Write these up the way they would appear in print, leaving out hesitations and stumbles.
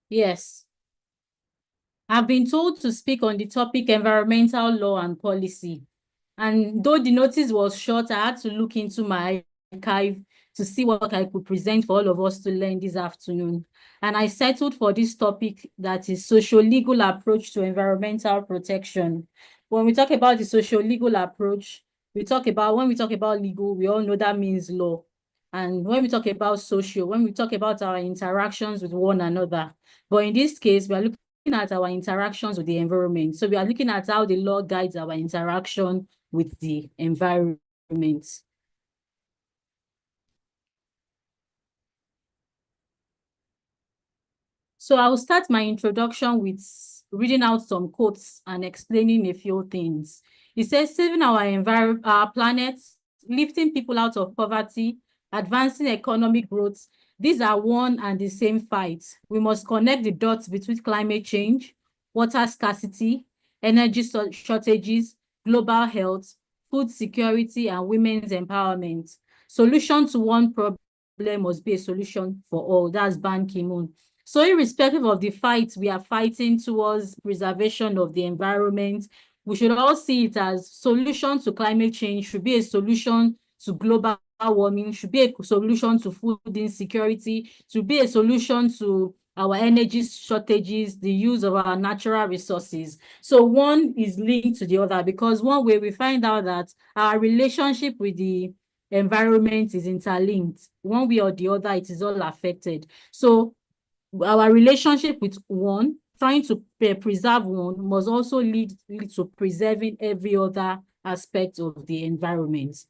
Yes, I've been told to speak on the topic environmental law and policy. And though the notice was short, I had to look into my archive to see what I could present for all of us to learn this afternoon. And I settled for this topic, that is socio-legal approach to environmental protection. When we talk about the socio-legal approach, when we talk about legal, we all know that means law. And when we talk about social, when we talk about our interactions with one another, but in this case, we are looking at our interactions with the environment. So we are looking at how the law guides our interaction with the environment. So I will start my introduction with reading out some quotes and explaining a few things. It says, saving our planet, lifting people out of poverty, advancing economic growth. These are one and the same fight. We must connect the dots between climate change, water scarcity, energy shortages, global health, food security, and women's empowerment. Solution to one problem must be a solution for all. That's Ban Ki-moon. So irrespective of the fight we are fighting towards preservation of the environment, we should all see it as solution to climate change, should be a solution to global warming, should be a solution to food insecurity, should be a solution to our energy shortages, the use of our natural resources. So one is linked to the other, because one way we find out that our relationship with the environment is interlinked. One way or the other, it is all affected. So our relationship with one, trying to preserve one, must also lead to preserving every other aspect of the environment.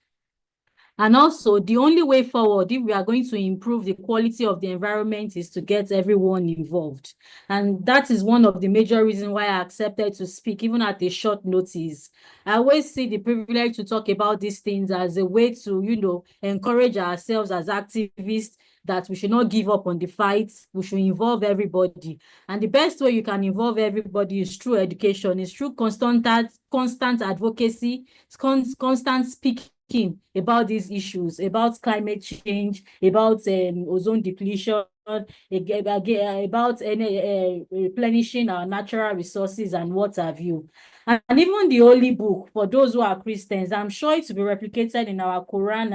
And also, the only way forward, if we are going to improve the quality of the environment, is to get everyone involved. And that is one of the major reasons why I accepted to speak, even at a short notice. I always see the privilege to talk about these things as a way to, encourage ourselves as activists, that we should not give up on the fight. We should involve everybody. And the best way you can involve everybody is through education, is through constant advocacy, constant speaking about these issues, about climate change, about ozone depletion, about replenishing our natural resources and what have you. And even the Holy Book, for those who are Christians, I'm sure it will be replicated in our Quran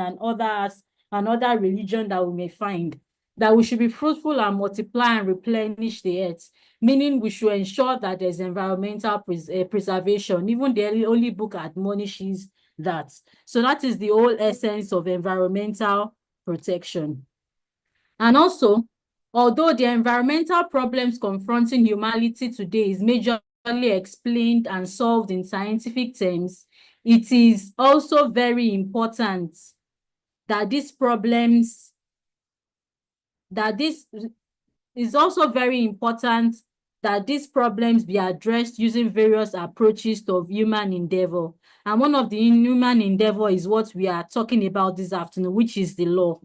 and other religion that we may find, that we should be fruitful and multiply and replenish the earth, meaning we should ensure that there's environmental preservation. Even the Holy Book admonishes that. So that is the whole essence of environmental protection. And also, although the environmental problems confronting humanity today is majorly explained and solved in scientific terms, it is also very important that these problems, that this is also very important that these problems be addressed using various approaches of human endeavor. And one of the human endeavor is what we are talking about this afternoon, which is the law.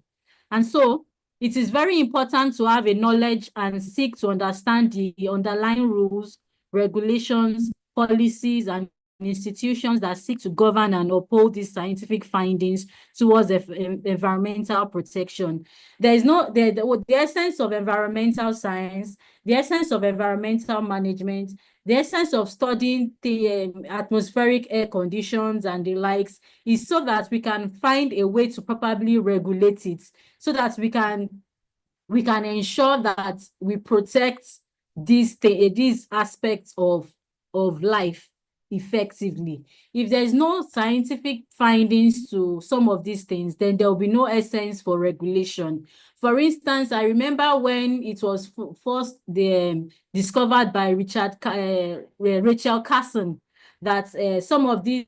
And so it is very important to have a knowledge and seek to understand the underlying rules, regulations, policies, and institutions that seek to govern and uphold these scientific findings towards environmental protection. There is the essence of environmental science, the essence of environmental management, the essence of studying the atmospheric air conditions and the likes, is so that we can find a way to properly regulate it, so that we can ensure that we protect these aspects of life effectively. If there's no scientific findings to some of these things, then there will be no essence for regulation. For instance, I remember when it was first discovered by Rachel Carson, that some of these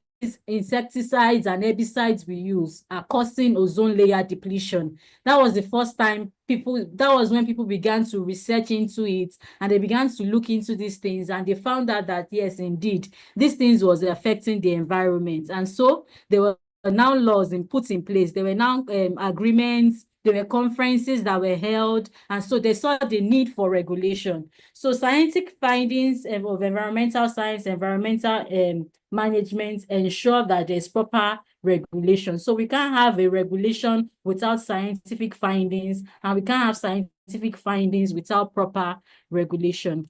insecticides and herbicides we use are causing ozone layer depletion. That was the first time that was when people began to research into it, and they began to look into these things, and they found out that yes, indeed, these things was affecting the environment. And so there were now laws put in place. There were now agreements, there were conferences that were held, and so they saw the need for regulation. So scientific findings of environmental science, environmental management ensure that there's proper regulation. So we can't have a regulation without scientific findings, and we can't have scientific findings without proper regulation.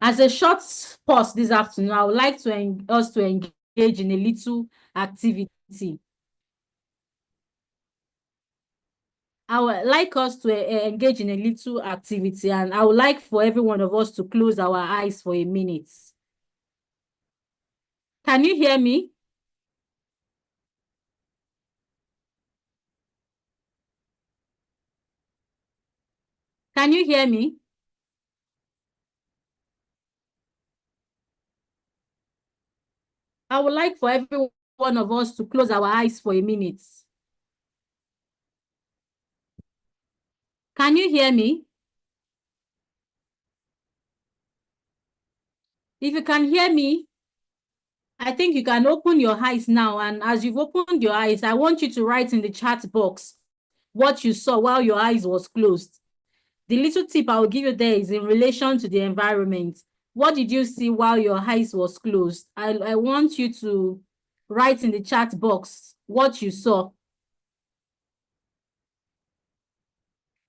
As a short pause this afternoon, I would like us to engage in a little activity. I would like us to engage in a little activity, and I would like for every one of us to close our eyes for a minute. Can you hear me? Can you hear me? I would like for every one of us to close our eyes for a minute. Can you hear me? If you can hear me, I think you can open your eyes now. And as you've opened your eyes, I want you to write in the chat box what you saw while your eyes was closed. The little tip I will give you there is in relation to the environment. What did you see while your eyes was closed? I want you to write in the chat box what you saw.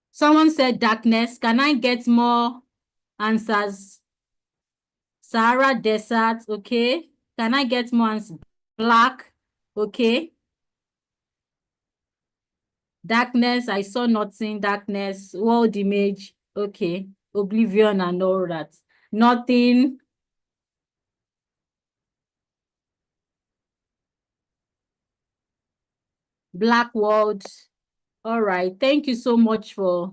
Someone said darkness. Can I get more answers? Sahara Desert, okay. Can I get more answers? Black, okay. Darkness, I saw nothing. Darkness, world image, okay. Oblivion and all that. Nothing. Black world. All right. Thank you so much for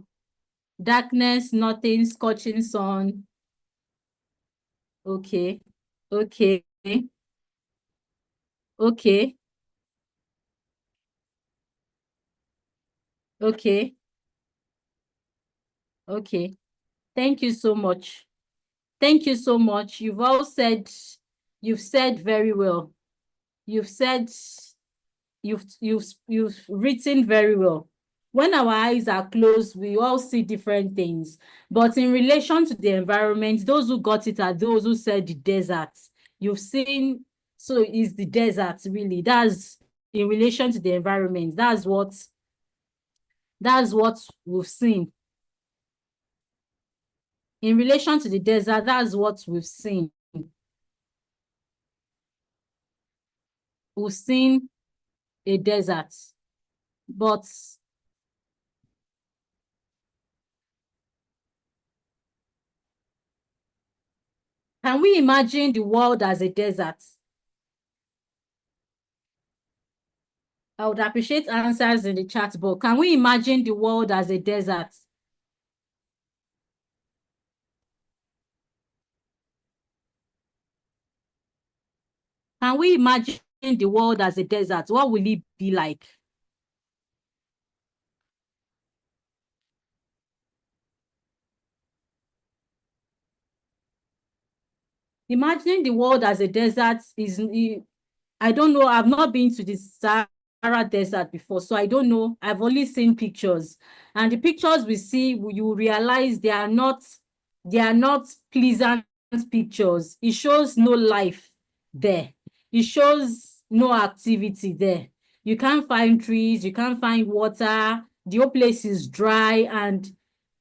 darkness, nothing, scorching sun. Okay. Okay. Okay. Okay. Okay. Thank you so much. Thank you so much. You've said very well. You've said, you've written very well. When our eyes are closed, we all see different things. But in relation to the environment, those who got it are those who said the desert. You've seen, so is the desert really. That's in relation to the environment. That's what we've seen. In relation to the desert, that's what we've seen. We've seen a desert. But can we imagine the world as a desert? I would appreciate answers in the chat box. Can we imagine the world as a desert? Can we imagine the world as a desert? What will it be like? Imagining the world as a desert is, I don't know, I've not been to the Sahara Desert before, so I don't know. I've only seen pictures. And the pictures we see, you realize they are not pleasant pictures. It shows no life there. It shows no activity there. You can't find trees, you can't find water, the whole place is dry. And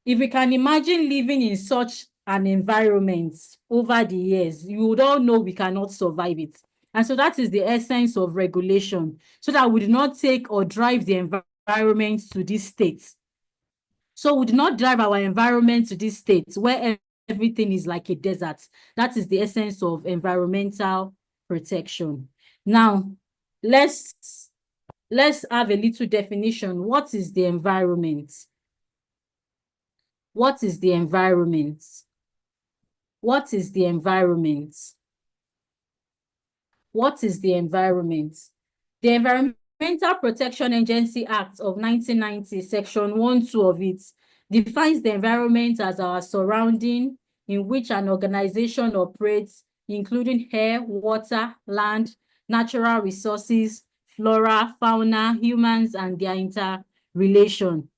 if we can imagine living in such an environment over the years, you would all know we cannot survive it. And so that is the essence of regulation, so that we do not take or drive the environment to this state. So we do not drive our environment to this state where everything is like a desert. That is the essence of environmental protection. Now, let's have a little definition. What is the environment? What is the environment? What is the environment? What is the environment? The Environmental Protection Agency Act of 1990, Section 1(2) of it, defines the environment as our surrounding in which an organization operates, including air, water, land, natural resources, flora, fauna, humans, and their interrelation.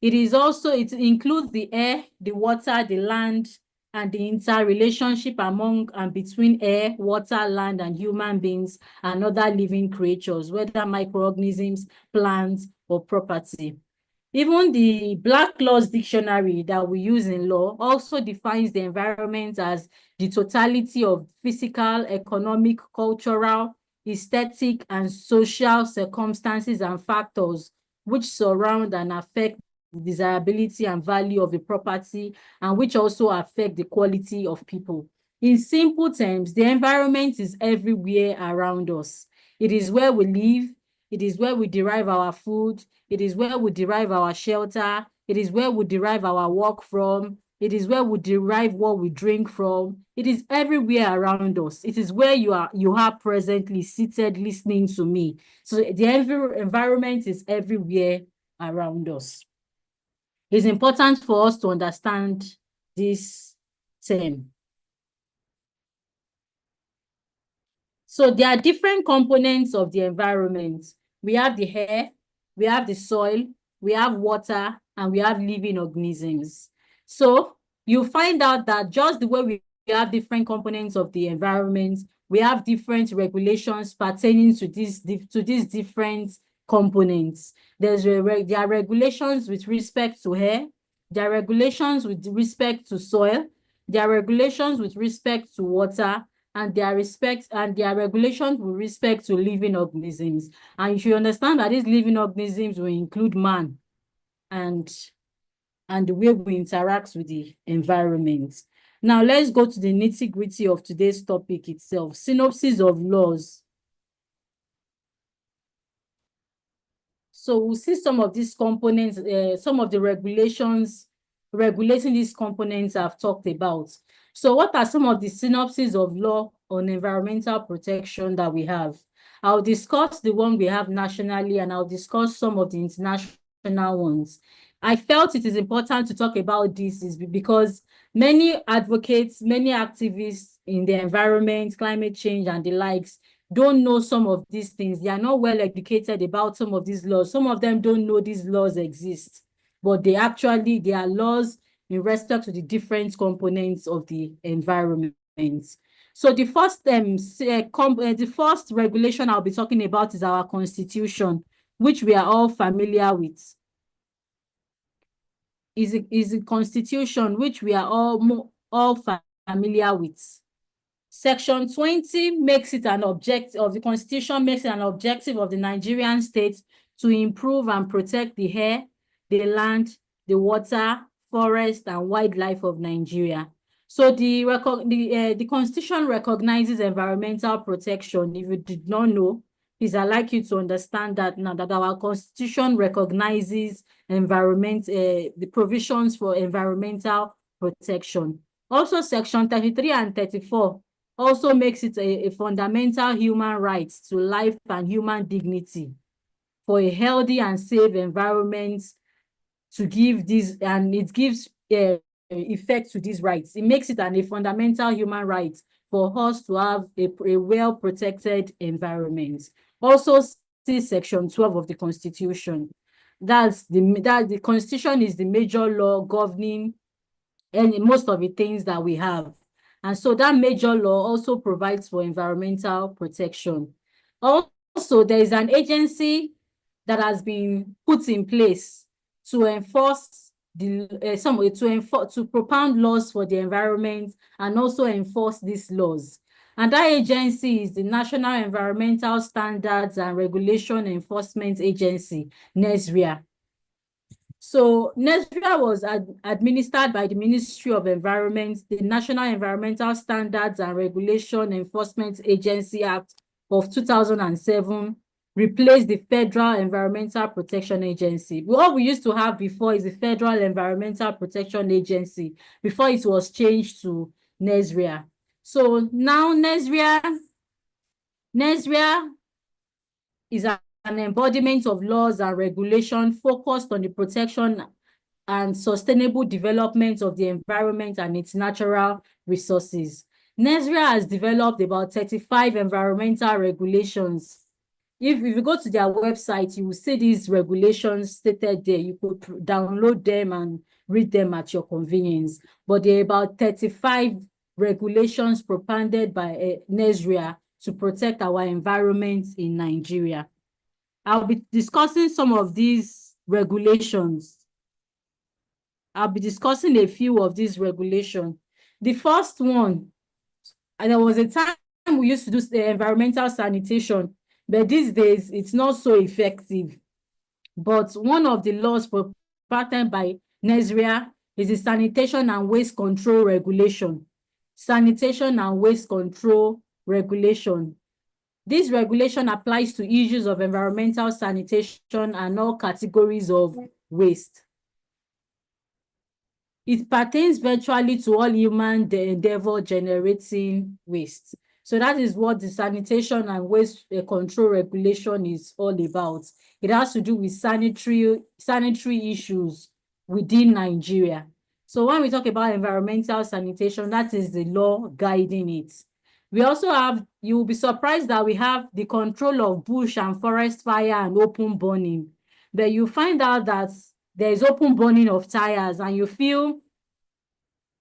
It includes the air, the water, the land, and the interrelationship among and between air, water, land, and human beings and other living creatures, whether microorganisms, plants, or property. Even the Black Laws Dictionary that we use in law also defines the environment as the totality of physical, economic, cultural, aesthetic, and social circumstances and factors which surround and affect the desirability and value of a property, and which also affect the quality of people. In simple terms, the environment is everywhere around us. It is where we live. It is where we derive our food. It is where we derive our shelter. It is where we derive our work from. It is where we derive what we drink from. It is everywhere around us. It is where you are presently seated listening to me. So the environment is everywhere around us. It's important for us to understand this term. So there are different components of the environment. We have the air, we have the soil, we have water, and we have living organisms. So you find out that just the way we have different components of the environment, we have different regulations pertaining to these different components. There are regulations with respect to air, there are regulations with respect to soil, there are regulations with respect to water, and their regulations with respect to living organisms. And you should understand that these living organisms will include man and the way we interact with the environment. Now, let's go to the nitty-gritty of today's topic itself, synopsis of laws. So we'll see some of these components, some of the regulations regulating these components I've talked about. So what are some of the synopses of law on environmental protection that we have? I'll discuss the one we have nationally, and I'll discuss some of the international ones. I felt it is important to talk about this is because many advocates, many activists in the environment, climate change, and the likes don't know some of these things. They are not well educated about some of these laws. Some of them don't know these laws exist, but they are laws in respect to the different components of the environment. So the first regulation I'll be talking about is our Constitution, which we are all familiar with. Is a Constitution which we are all familiar with. Section 20 makes it an objective of the Constitution, makes it an objective of the Nigerian state to improve and protect the air, the land, the water, forest, and wildlife of Nigeria. So the Constitution recognizes environmental protection. If you did not know, please, I'd like you to understand that now that our Constitution recognizes the provisions for environmental protection. Also, Section 33 and 34 also makes it a fundamental human right to life and human dignity for a healthy and safe environment to give this, and it gives effect to these rights. It makes it a fundamental human right for us to have a well-protected environment. Also, see Section 12 of the Constitution. The Constitution is the major law governing most of the things that we have. And so that major law also provides for environmental protection. Also, there is an agency that has been put in place to enforce to propound laws for the environment and also enforce these laws. And that agency is the National Environmental Standards and Regulation Enforcement Agency, NESRIA. So NESRIA was administered by the Ministry of Environment. The National Environmental Standards and Regulation Enforcement Agency Act of 2007 replaced the Federal Environmental Protection Agency. What we used to have before is the Federal Environmental Protection Agency before it was changed to NESRIA. So now NESRIA is an embodiment of laws and regulation focused on the protection and sustainable development of the environment and its natural resources. NESRIA has developed about 35 environmental regulations if you go to their website, you will see these regulations stated there. You could download them and read them at your convenience. But there are about 35 regulations propounded by Nigeria to protect our environment in Nigeria. I'll be discussing some of these regulations. I'll be discussing a few of these regulations. The first one, and there was a time we used to do environmental sanitation, but these days it's not so effective. But one of the laws patterned by Nigeria is the Sanitation and Waste Control Regulation. Sanitation and Waste Control Regulation. This regulation applies to issues of environmental sanitation and all categories of waste. It pertains virtually to all human endeavor generating waste. So that is what the Sanitation and Waste Control Regulation is all about. It has to do with sanitary issues within Nigeria. So when we talk about environmental sanitation, that is the law guiding it. We also have, you will be surprised that we have the control of bush and forest fire and open burning. But you find out that there is open burning of tires, and you feel,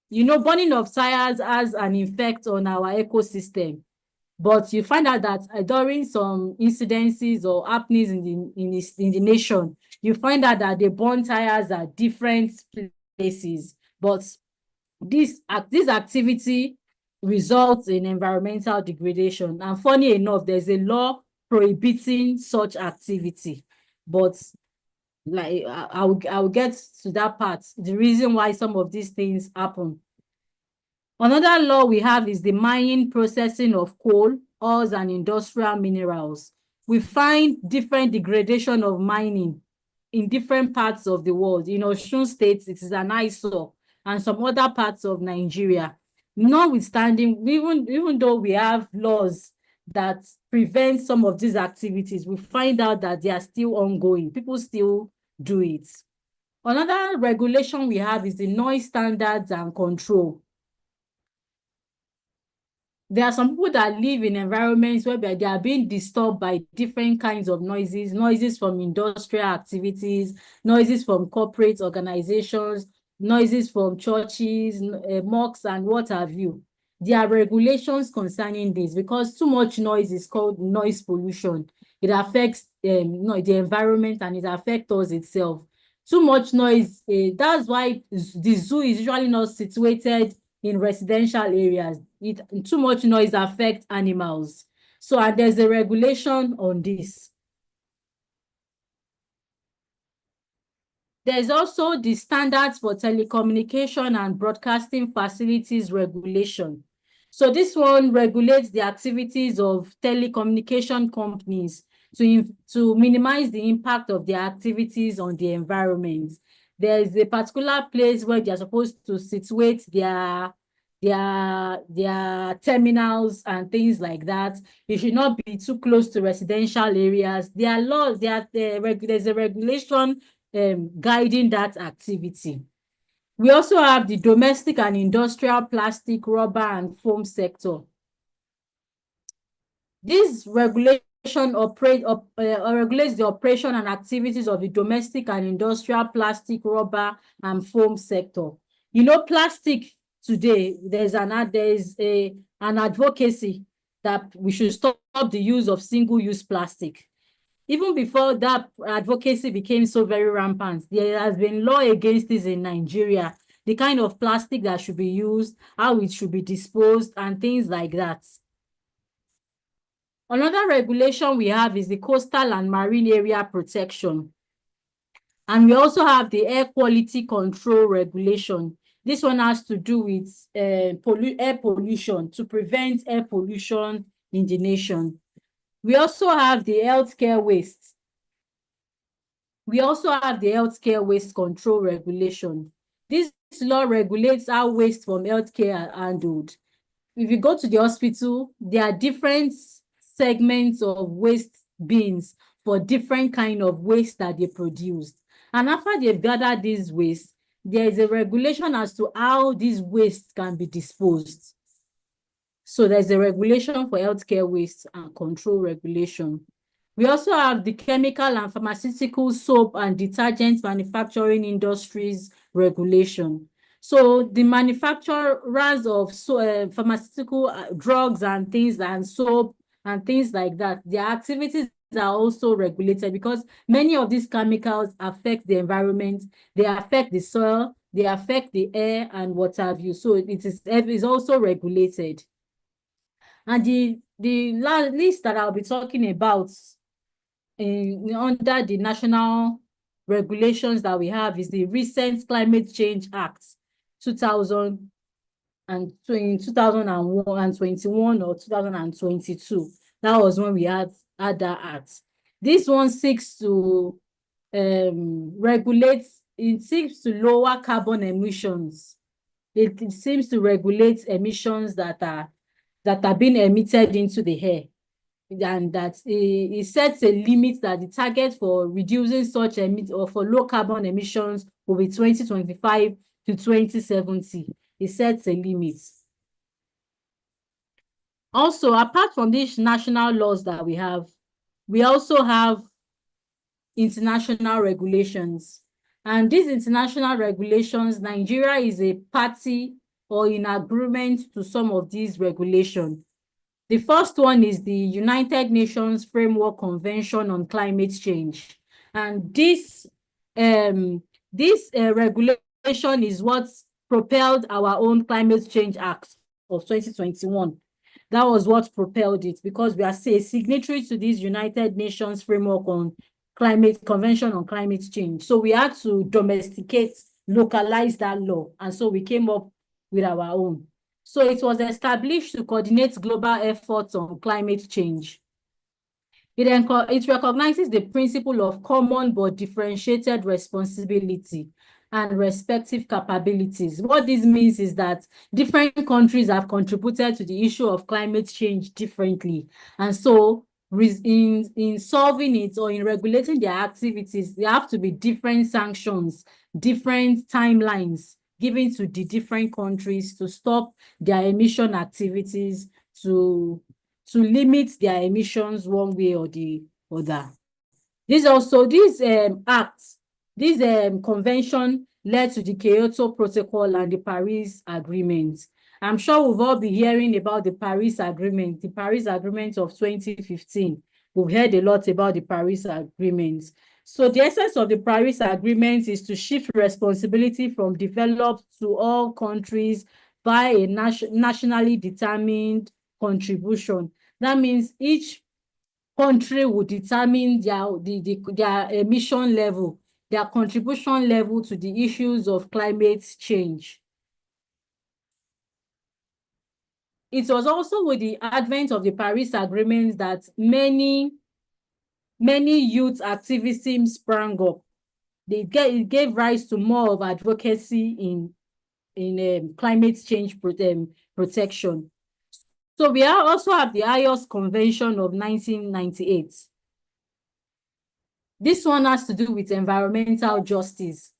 burning of tires has an effect on our ecosystem. But you find out that during some incidences or happenings in the nation, you find out that they burn tires at different places. But this activity results in environmental degradation. And funny enough, there's a law prohibiting such activity. But like I'll get to that part, the reason why some of these things happen. Another law we have is the mining, processing of coal, oils, and industrial minerals. We find different degradation of mining in different parts of the world. In Osun State, it is an eyesore, and some other parts of Nigeria. Notwithstanding, even though we have laws that prevent some of these activities, we find out that they are still ongoing. People still do it. Another regulation we have is the noise standards and control. There are some people that live in environments where they are being disturbed by different kinds of noises from industrial activities, noises from corporate organizations, noises from churches, mosques, and what have you. There are regulations concerning this because too much noise is called noise pollution. It affects the environment, and it affects us itself. Too much noise, that's why the zoo is usually not situated in residential areas. Too much noise affects animals. So there's a regulation on this. There's also the standards for telecommunication and broadcasting facilities regulation. So this one regulates the activities of telecommunication companies to minimize the impact of their activities on the environment. There is a particular place where they're supposed to situate their terminals and things like that. It should not be too close to residential areas. There are laws, there's a regulation guiding that activity. We also have the domestic and industrial plastic, rubber, and foam sector. This regulation regulates the operation and activities of the domestic and industrial plastic, rubber, and foam sector. Plastic today, there's an advocacy that we should stop the use of single-use plastic. Even before that advocacy became so very rampant, there has been law against this in Nigeria, the kind of plastic that should be used, how it should be disposed, and things like that. Another regulation we have is the Coastal and Marine Area Protection. And we also have the Air Quality Control Regulation. This one has to do with air pollution, to prevent air pollution in the nation. We also have the healthcare waste. We also have the Healthcare Waste Control Regulation. This law regulates how waste from healthcare are handled. If you go to the hospital, there are different segments of waste bins for different kind of waste that they produced. And after they've gathered these waste, there is a regulation as to how these waste can be disposed. So there's a regulation for healthcare waste and control regulation. We also have the chemical and pharmaceutical, soap and detergent manufacturing industries regulation. So the manufacturers of pharmaceutical drugs and things and soap and things like that, their activities are also regulated because many of these chemicals affect the environment, they affect the soil, they affect the air and what have you. So it is also regulated. And the list that I'll be talking about under the national regulations that we have is the recent Climate Change Act 2000 and in 2021 or 2022. That was when we had that act. This one seeks to regulate, it seeks to lower carbon emissions. It seems to regulate emissions that are being emitted into the air, and that it sets a limit that the target for reducing such or for low carbon emissions will be 2025 to 2070. It sets a limit. Also, apart from these national laws that we also have international regulations. And these international regulations, Nigeria is a party or in agreement to some of these regulations. The first one is the United Nations Framework Convention on Climate Change. And this regulation is what propelled our own Climate Change Act of 2021. That was what propelled it, because we are a signatory to this United Nations Framework on Convention on Climate Change. So we had to domesticate, localize that law. And so we came up with our own. So it was established to coordinate global efforts on climate change. It recognizes the principle of common but differentiated responsibility and respective capabilities. What this means is that different countries have contributed to the issue of climate change differently. And so in solving it or in regulating their activities, there have to be different sanctions, different timelines given to the different countries to stop their emission activities, to limit their emissions one way or the other. This convention led to the Kyoto Protocol and the Paris Agreement. I'm sure we've all been hearing about the Paris Agreement of 2015. We've heard a lot about the Paris Agreement. So the essence of the Paris Agreement is to shift responsibility from developed to all countries by a nationally determined contribution. That means each country will determine their emission level, their contribution level to the issues of climate change. It was also with the advent of the Paris Agreement that many youth activism sprang up. It gave rise to more of advocacy in climate change protection. So we also have the IOS Convention of 1998. This one has to do with environmental justice.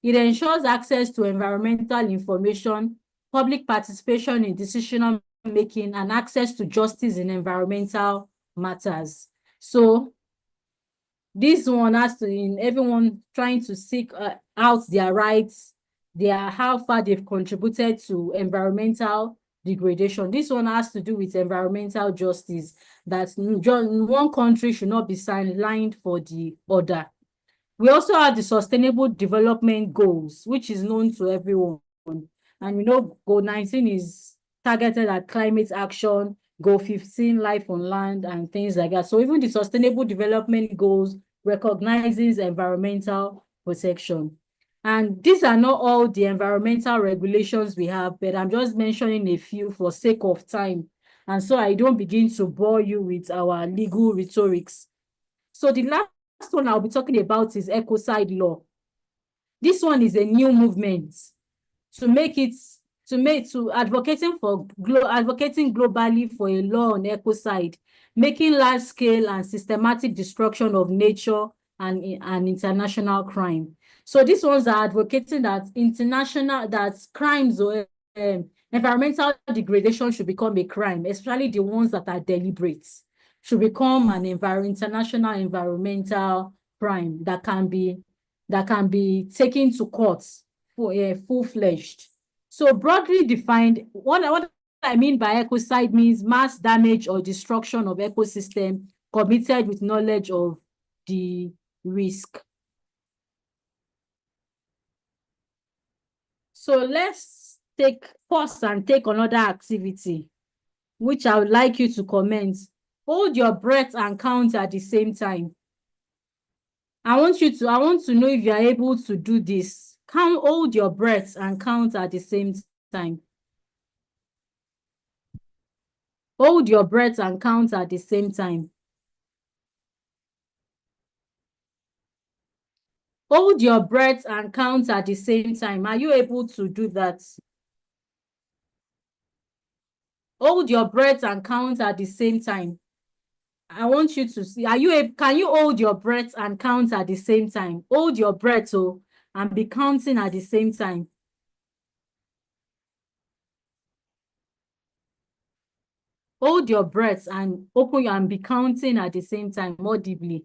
It ensures access to environmental information, public participation in decision making, and access to justice in environmental matters. So this one has to, in everyone trying to seek out their rights, how far they've contributed to environmental degradation. This one has to do with environmental justice, that one country should not be sidelined for the other. We also have the Sustainable Development Goals, which is known to everyone. And we know Goal 19 is targeted at climate action, Goal 15, life on land, and things like that. So even the Sustainable Development Goals recognizes environmental protection. And these are not all the environmental regulations we have, but I'm just mentioning a few for sake of time. And so I don't begin to bore you with our legal rhetorics. So the last one I'll be talking about is ecocide law. This one is a new movement advocating globally for a law on ecocide, making large-scale and systematic destruction of nature and international crime. So these ones are advocating that crimes or environmental degradation should become a crime, especially the ones that are deliberate. should become an international environmental crime that can be taken to court for a full-fledged. So broadly defined, what I mean by ecocide means mass damage or destruction of ecosystem committed with knowledge of the risk. So let's pause and take another activity, which I would like you to comment. Hold your breath and count at the same time. I want to know if you are able to do this. Hold your breath and count at the same time. Hold your breath and count at the same time. Hold your breath and count at the same time. Are you able to do that? Hold your breath and count at the same time. I want you to see. Can you hold your breath and count at the same time? Hold your breath, and be counting at the same time. Hold your breath and be counting at the same time audibly.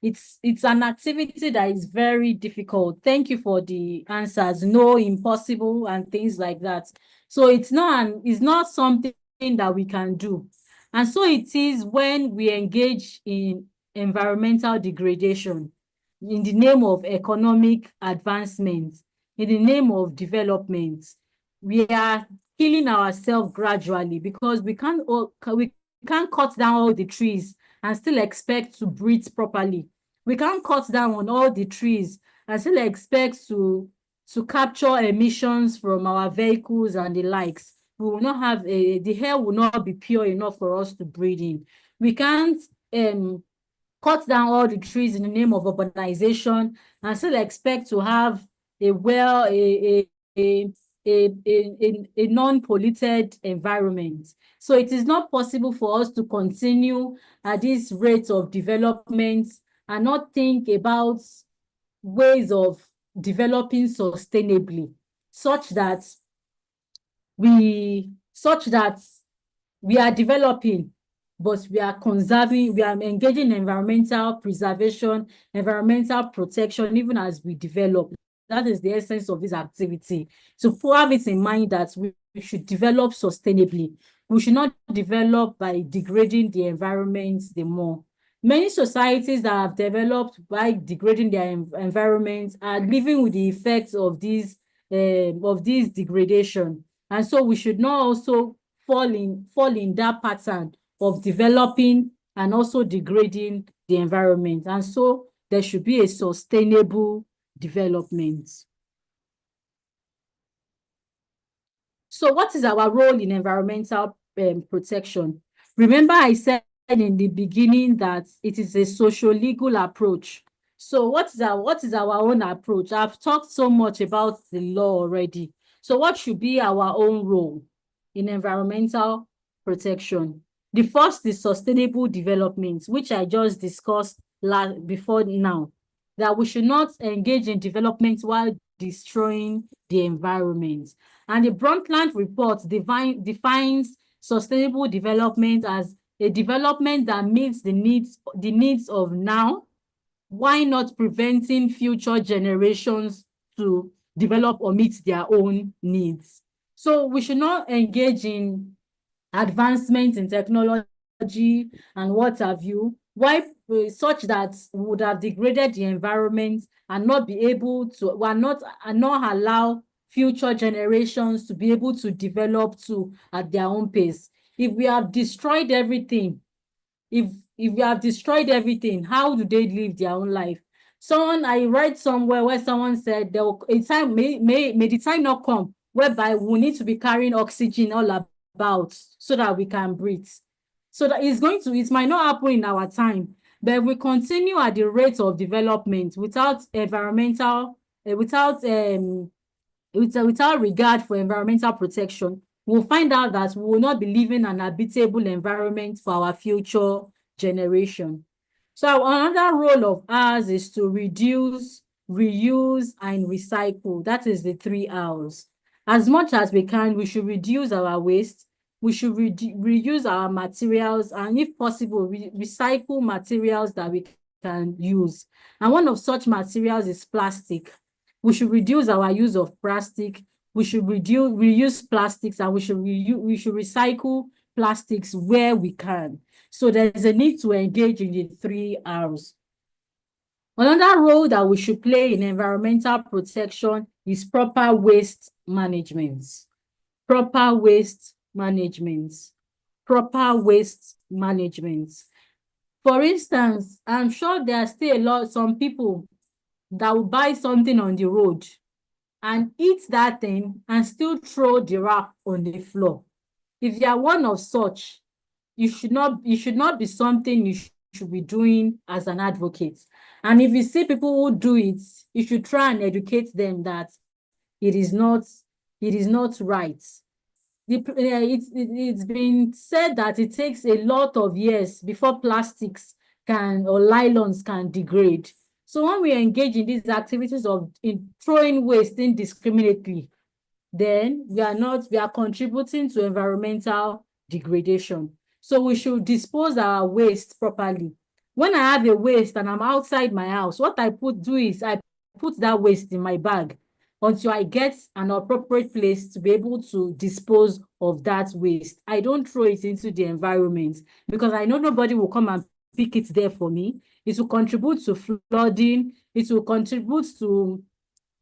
It's an activity that is very difficult. Thank you for the answers. No, impossible, and things like that. So it's not something that we can do. And so it is when we engage in environmental degradation in the name of economic advancement, in the name of development. We are killing ourselves gradually because we can't cut down all the trees and still expect to breathe properly. We can't cut down on all the trees and still expect to capture emissions from our vehicles and the likes. We will not have the air will not be pure enough for us to breathe in. We can't cut down all the trees in the name of urbanization and still expect to have a non-polluted environment. So it is not possible for us to continue at this rate of development and not think about ways of developing sustainably, such that we are developing, but we are conserving, we are engaging in environmental preservation, environmental protection, even as we develop. That is the essence of this activity. So have it in mind that we should develop sustainably. We should not develop by degrading the environment the more. Many societies that have developed by degrading their environment are living with the effects of this degradation. And so we should not also fall in that pattern of developing and also degrading the environment. And so there should be a sustainable development. So what is our role in environmental protection? Remember, I said in the beginning that it is a socio-legal approach. So what is our own approach? I've talked so much about the law already. So what should be our own role in environmental protection? The first is sustainable development, which I just discussed before now, that we should not engage in development while destroying the environment. And the Brundtland report defines sustainable development as a development that meets the needs of now. Why not preventing future generations to develop or meet their own needs? So we should not engage in advancement in technology and what have you, such that we would have degraded the environment and not be able to, not allow future generations to be able to develop at their own pace. If we have destroyed everything, how do they live their own life? I read somewhere where someone said there will a time may the time not come whereby we need to be carrying oxygen all about so that we can breathe. So that it might not happen in our time, but if we continue at the rate of development without regard for environmental protection, we'll find out that we will not be living an habitable environment for our future generation. So another role of ours is to reduce, reuse, and recycle. That is the 3 R's. As much as we can, we should reduce our waste, We should reuse our materials, and if possible, recycle materials that we can use. And one of such materials is plastic. We should reduce our use of plastic. We should reuse plastics, and we should recycle plastics where we can. So there's a need to engage in the 3 R's. Another role that we should play in environmental protection is proper waste management. Proper waste management. Proper waste management. For instance, I'm sure there are still some people that will buy something on the road and eat that thing and still throw the wrap on the floor. If you are one of such, you should not be something you should be doing as an advocate. And if you see people who do it, you should try and educate them that it is not right. It's been said that it takes a lot of years before plastics or nylons can degrade. So when we engage in these activities of throwing waste indiscriminately, then we are contributing to environmental degradation. So we should dispose our waste properly. When I have a waste and I'm outside my house, what I do is I put that waste in my bag until I get an appropriate place to be able to dispose of that waste. I don't throw it into the environment because I know nobody will come and pick it there for me. It will contribute to flooding. It will contribute to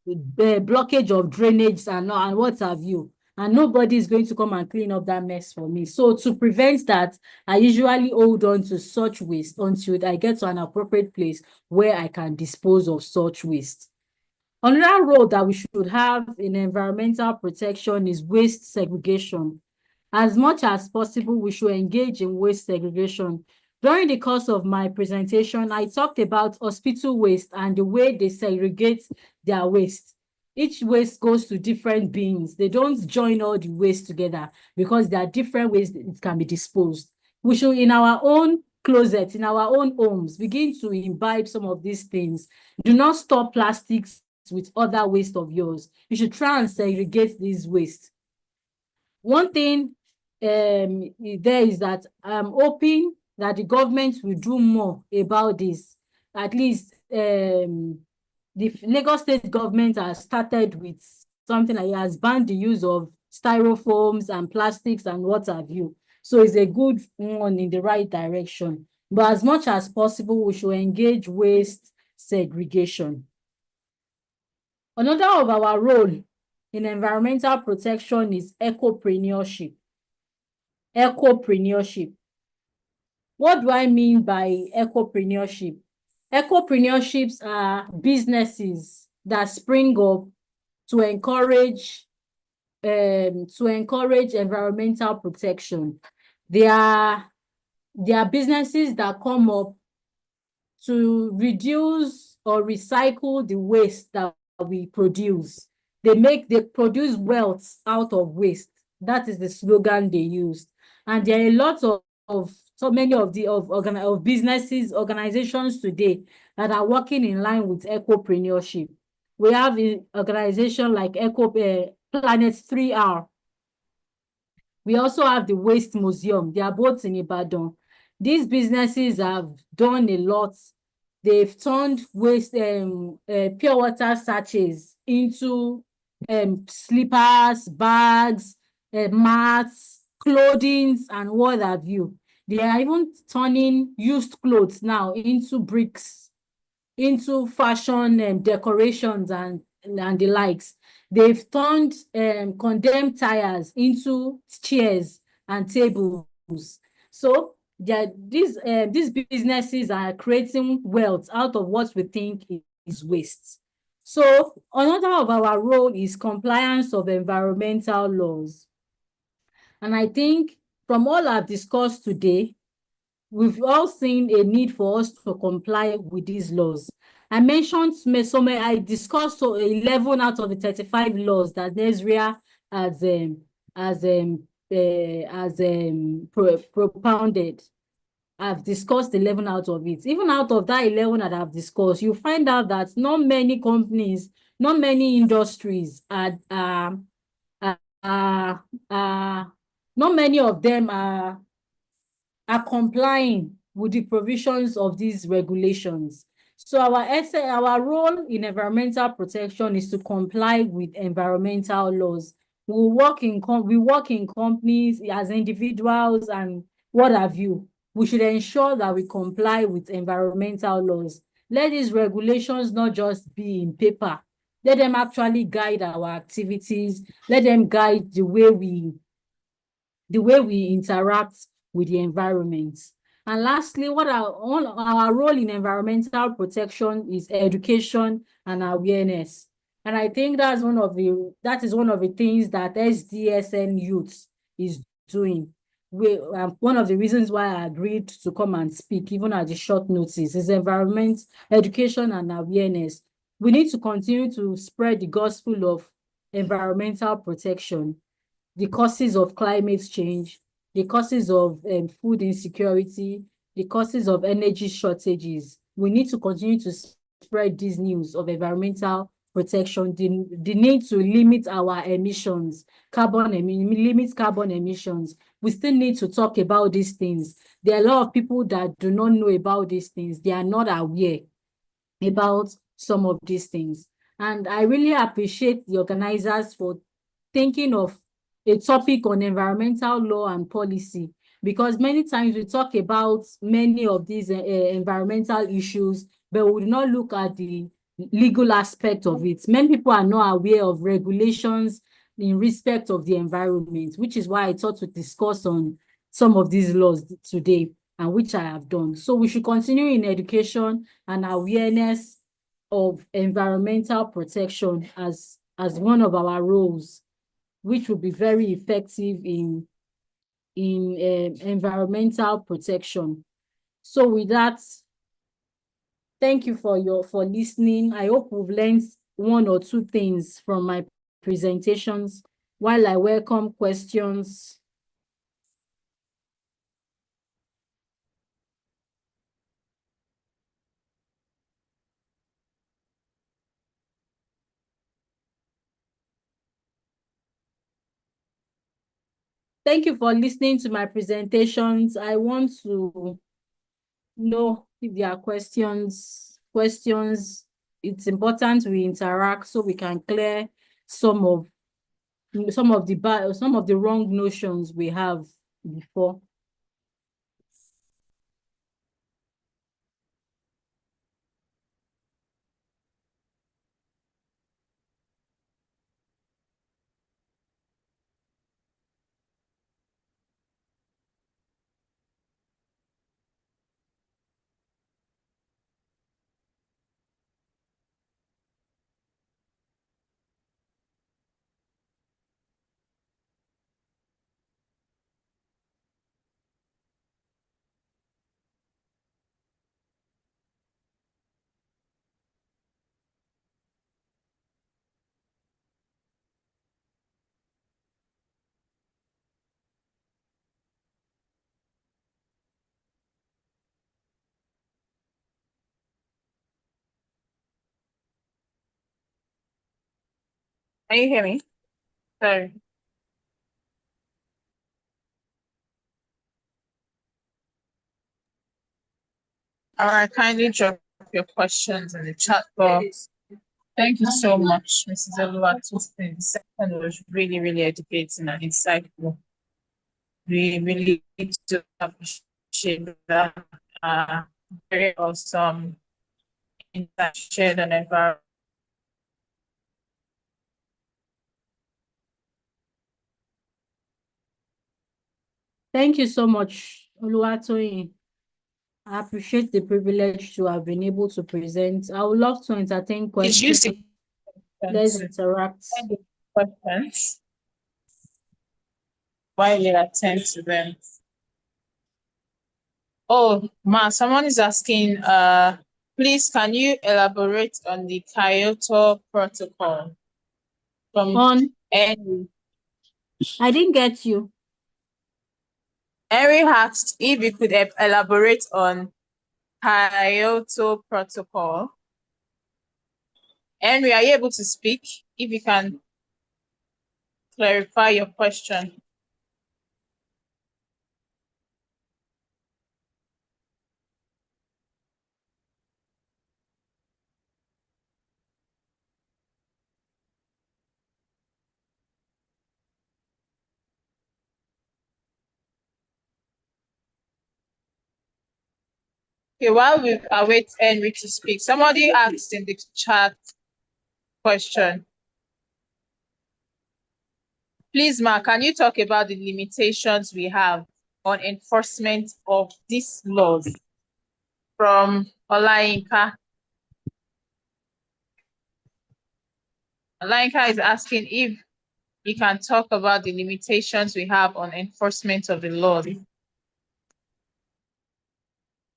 the blockage of drainage and what have you. And nobody is going to come and clean up that mess for me. So to prevent that, I usually hold on to such waste until I get to an appropriate place where I can dispose of such waste. Another role that we should have in environmental protection is waste segregation. As much as possible, we should engage in waste segregation. During the course of my presentation, I talked about hospital waste and the way they segregate their waste. Each waste goes to different bins. They don't join all the waste together because there are different ways it can be disposed. We should, in our own closet, in our own homes, begin to imbibe some of these things. Do not store plastics with other waste of yours. You should try and segregate these waste. One thing there is that I'm hoping that the government will do more about this. At least the Lagos State government has started with something like it has banned the use of styrofoams and plastics and what have you. So it's a good one in the right direction. But as much as possible, we should engage waste segregation. Another of our role in environmental protection is ecopreneurship. Ecopreneurship. What do I mean by ecopreneurship? Ecopreneurships are businesses that spring up to encourage environmental protection. They are businesses that come up to reduce or recycle the waste that we produce. They produce wealth out of waste. That is the slogan they used. And there are a lot of so many of businesses, organizations today that are working in line with ecopreneurship. We have an organization like Planet 3R. We also have the Waste Museum. They are both in Ibadan. These businesses have done a lot. They've turned waste pure water sachets into slippers, bags, mats, clothing, and what have you. They are even turning used clothes now into bricks, into fashion decorations and the likes. They've turned condemned tires into chairs and tables. So these businesses are creating wealth out of what we think is waste. So another of our role is compliance of environmental laws. And I think from all I've discussed today, we've all seen a need for us to comply with these laws. I mentioned I discussed 11 out of the 35 laws that Nigeria has propounded. I've discussed 11 out of it. Even out of that 11 that I've discussed, you find out that not many companies, not many industries not many of them are complying with the provisions of these regulations. So our role in environmental protection is to comply with environmental laws. We work in companies as individuals and what have you. We should ensure that we comply with environmental laws. Let these regulations not just be in paper. Let them actually guide our activities. Let them guide the way we interact with the environment. And lastly, our role in environmental protection is education and awareness. And I think that is one of the things that SDSN Youth is doing. One of the reasons why I agreed to come and speak, even at the short notice, is environment, education, and awareness. We need to continue to spread the gospel of environmental protection, the causes of climate change, the causes of food insecurity, the causes of energy shortages. We need to continue to spread this news of environmental protection, the need to limit our emissions, limit carbon emissions. We still need to talk about these things. There are a lot of people that do not know about these things. They are not aware about some of these things. And I really appreciate the organizers for thinking of a topic on environmental law and policy, because many times we talk about many of these environmental issues, but we do not look at the legal aspect of it. Many people are not aware of regulations in respect of the environment, which is why I thought to discuss on some of these laws today, and which I have done. So we should continue in education and awareness of environmental protection as one of our roles, which will be very effective in environmental protection. So with that, thank you for listening. I hope we've learned one or two things from my presentations, while I welcome questions. Thank you for listening to my presentations. I want to know if there are questions. It's important we interact so we can clear some of the wrong notions we have before. Can you hear me? Sorry. All right, kindly drop your questions in the chat box. Thank you so much, Mrs. Oluwatosin. The second was really, really educating and insightful. We really need to appreciate that. Very awesome insight shared on environment. Thank you so much, Oluwatoyin. I appreciate the privilege to have been able to present. I would love to entertain questions. Let's interact. Questions while we attend to them. Oh, someone is asking, please, can you elaborate on the Kyoto Protocol? From Henry. I didn't get you. Henry asked if you could elaborate on Kyoto Protocol. Henry, are you able to speak? If you can clarify your question. Okay, while we await Henry to speak, somebody asked in the chat question. Please, Ma, can you talk about the limitations we have on enforcement of these laws? From Olainka. Olainka is asking if you can talk about the limitations we have on enforcement of the laws.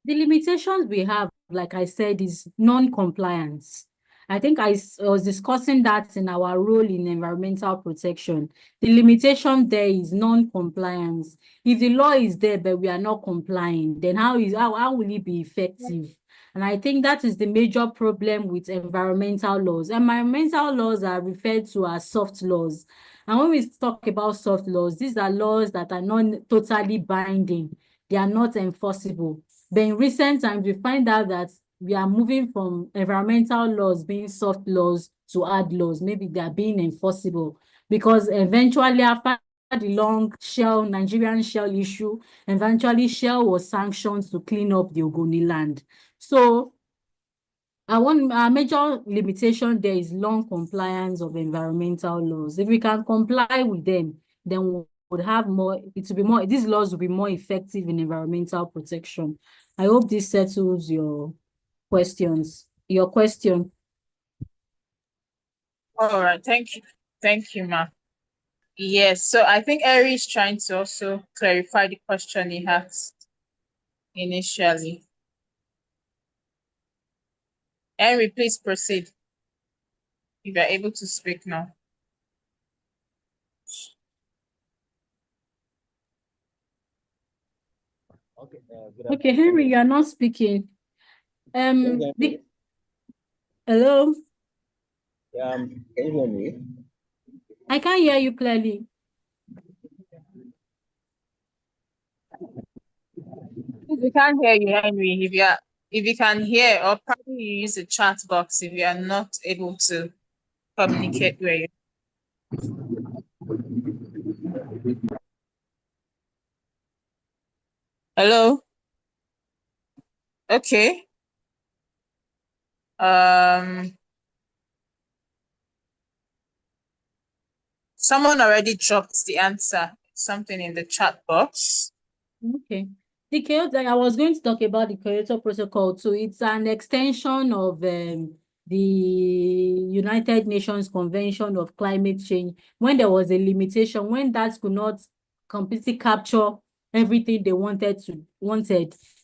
The limitations we have, like I said, is non-compliance. I think I was discussing that in our role in environmental protection. The limitation there is non-compliance. If the law is there, but we are not complying, then how will it be effective? And I think that is the major problem with environmental laws. Environmental laws are referred to as soft laws. And when we talk about soft laws, these are laws that are not totally binding. They are not enforceable. But in recent times, we find out that we are moving from environmental laws being soft laws to hard laws. Maybe they are being enforceable because eventually after the long Nigerian Shell issue, eventually Shell was sanctioned to clean up the Ogoni land. So our major limitation there is long compliance of environmental laws. If we can comply with them, then we would have more, these laws will be more effective in environmental protection. I hope this settles your question. All right, thank you. Thank you, Ma. Yes, so I think Eri is trying to also clarify the question he asked initially. Eri, please proceed if you're able to speak now. Okay, Henry, you are not speaking. Hello? Can you hear me? I can't hear you clearly. We can't hear you, Henry. If you can hear, or probably you use the chat box if you are not able to communicate where you. Hello? Okay. Someone already dropped the answer, something in the chat box. Okay. The Kyoto, I was going to talk about the Kyoto Protocol too. It's an extension of the United Nations Convention of Climate Change. When there was a limitation, when that could not completely capture everything they wanted,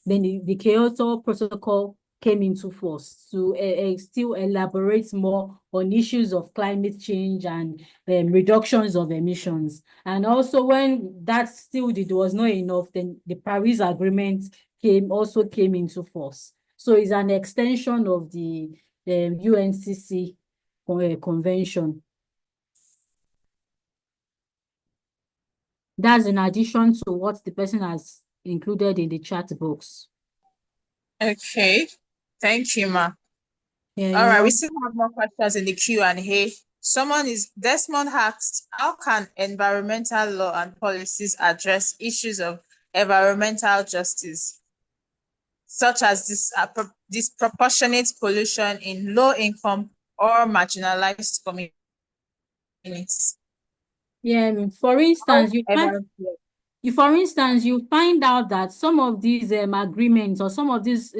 then the Kyoto Protocol came into force to still elaborate more on issues of climate change and reductions of emissions. And also when that still was not enough, then the Paris Agreement also came into force. So it's an extension of the UNCC convention. That's in addition to what the person has included in the chat box. Okay. Thank you, Ma. Yeah, all right, we still have more questions in the Q&A. Desmond asked, how can environmental law and policies address issues of environmental justice, such as disproportionate pollution in low-income or marginalized communities? Yeah, I mean, for instance, you find out that some of these agreements or some of these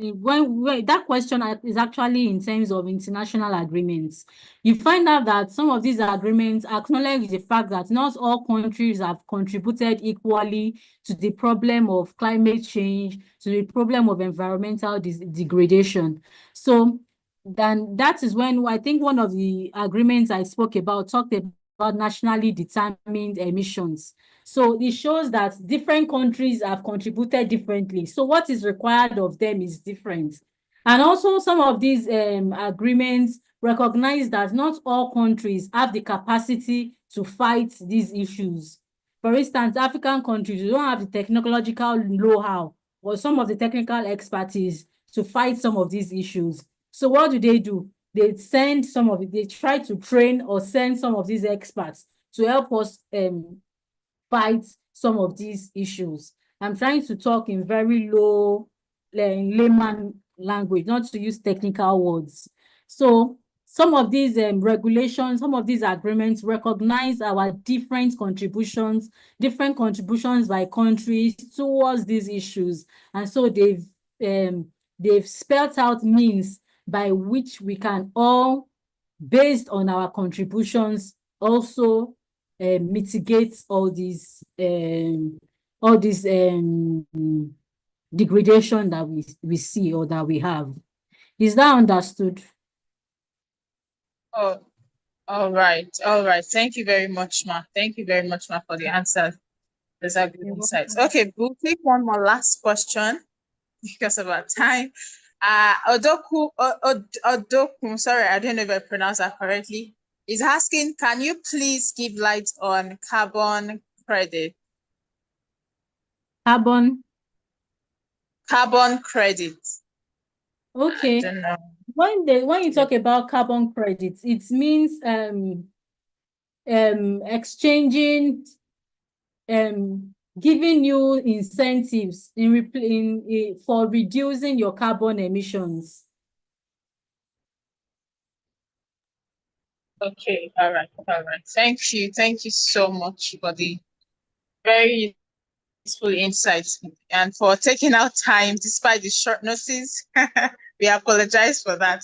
when that question is actually in terms of international agreements, you find out that some of these agreements acknowledge the fact that not all countries have contributed equally to the problem of climate change, to the problem of environmental degradation. So then that is when I think one of the agreements I spoke about talked about nationally determined emissions. So it shows that different countries have contributed differently. So what is required of them is different. And also some of these agreements recognize that not all countries have the capacity to fight these issues. For instance, African countries don't have the technological know-how or some of the technical expertise to fight some of these issues. So what do? They try to train or send some of these experts to help us fight some of these issues. I'm trying to talk in very low in layman language, not to use technical words. So some of these regulations, some of these agreements recognize our different contributions by countries towards these issues. And so they've spelled out means by which we can all, based on our contributions, also mitigate all these degradation that we see or that we have. Is that understood? Oh, all right. All right. Thank you very much, Ma. Thank you very much, Ma, for the answers. Those are good You're insights. welcome. Okay, we'll take one more last question because of our time. Odoku, sorry, I don't know if I pronounced that correctly, is asking, can you please give light on carbon credit? Carbon. Carbon credit. I Okay. don't know. When you talk about carbon credits, it means exchanging, giving you incentives for reducing your carbon emissions. Okay, all right, all right. Thank you. Thank you so much for the very useful insights and for taking out time despite the short notice. We apologize for that.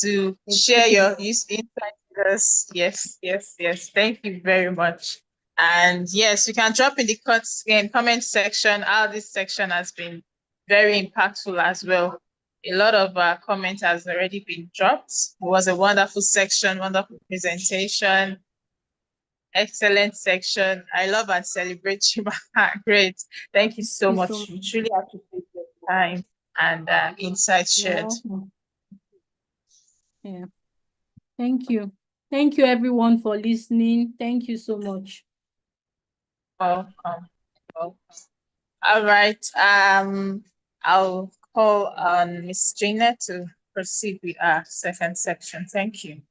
To share your insights with us. Yes, yes, yes. Thank you very much. And yes, you can drop in the comment section how this section has been very impactful as well. A lot of comments has already been dropped. It was a wonderful section, wonderful presentation. Excellent section. I love and celebrate you. Great. Thank you so Thank you much. so We much. truly appreciate your time and insights You're shared. welcome. Yeah. Thank you. Thank you everyone for listening. Thank you so much. Welcome. Welcome. All right. I'll call on Miss Gina to proceed with our second section. Thank you.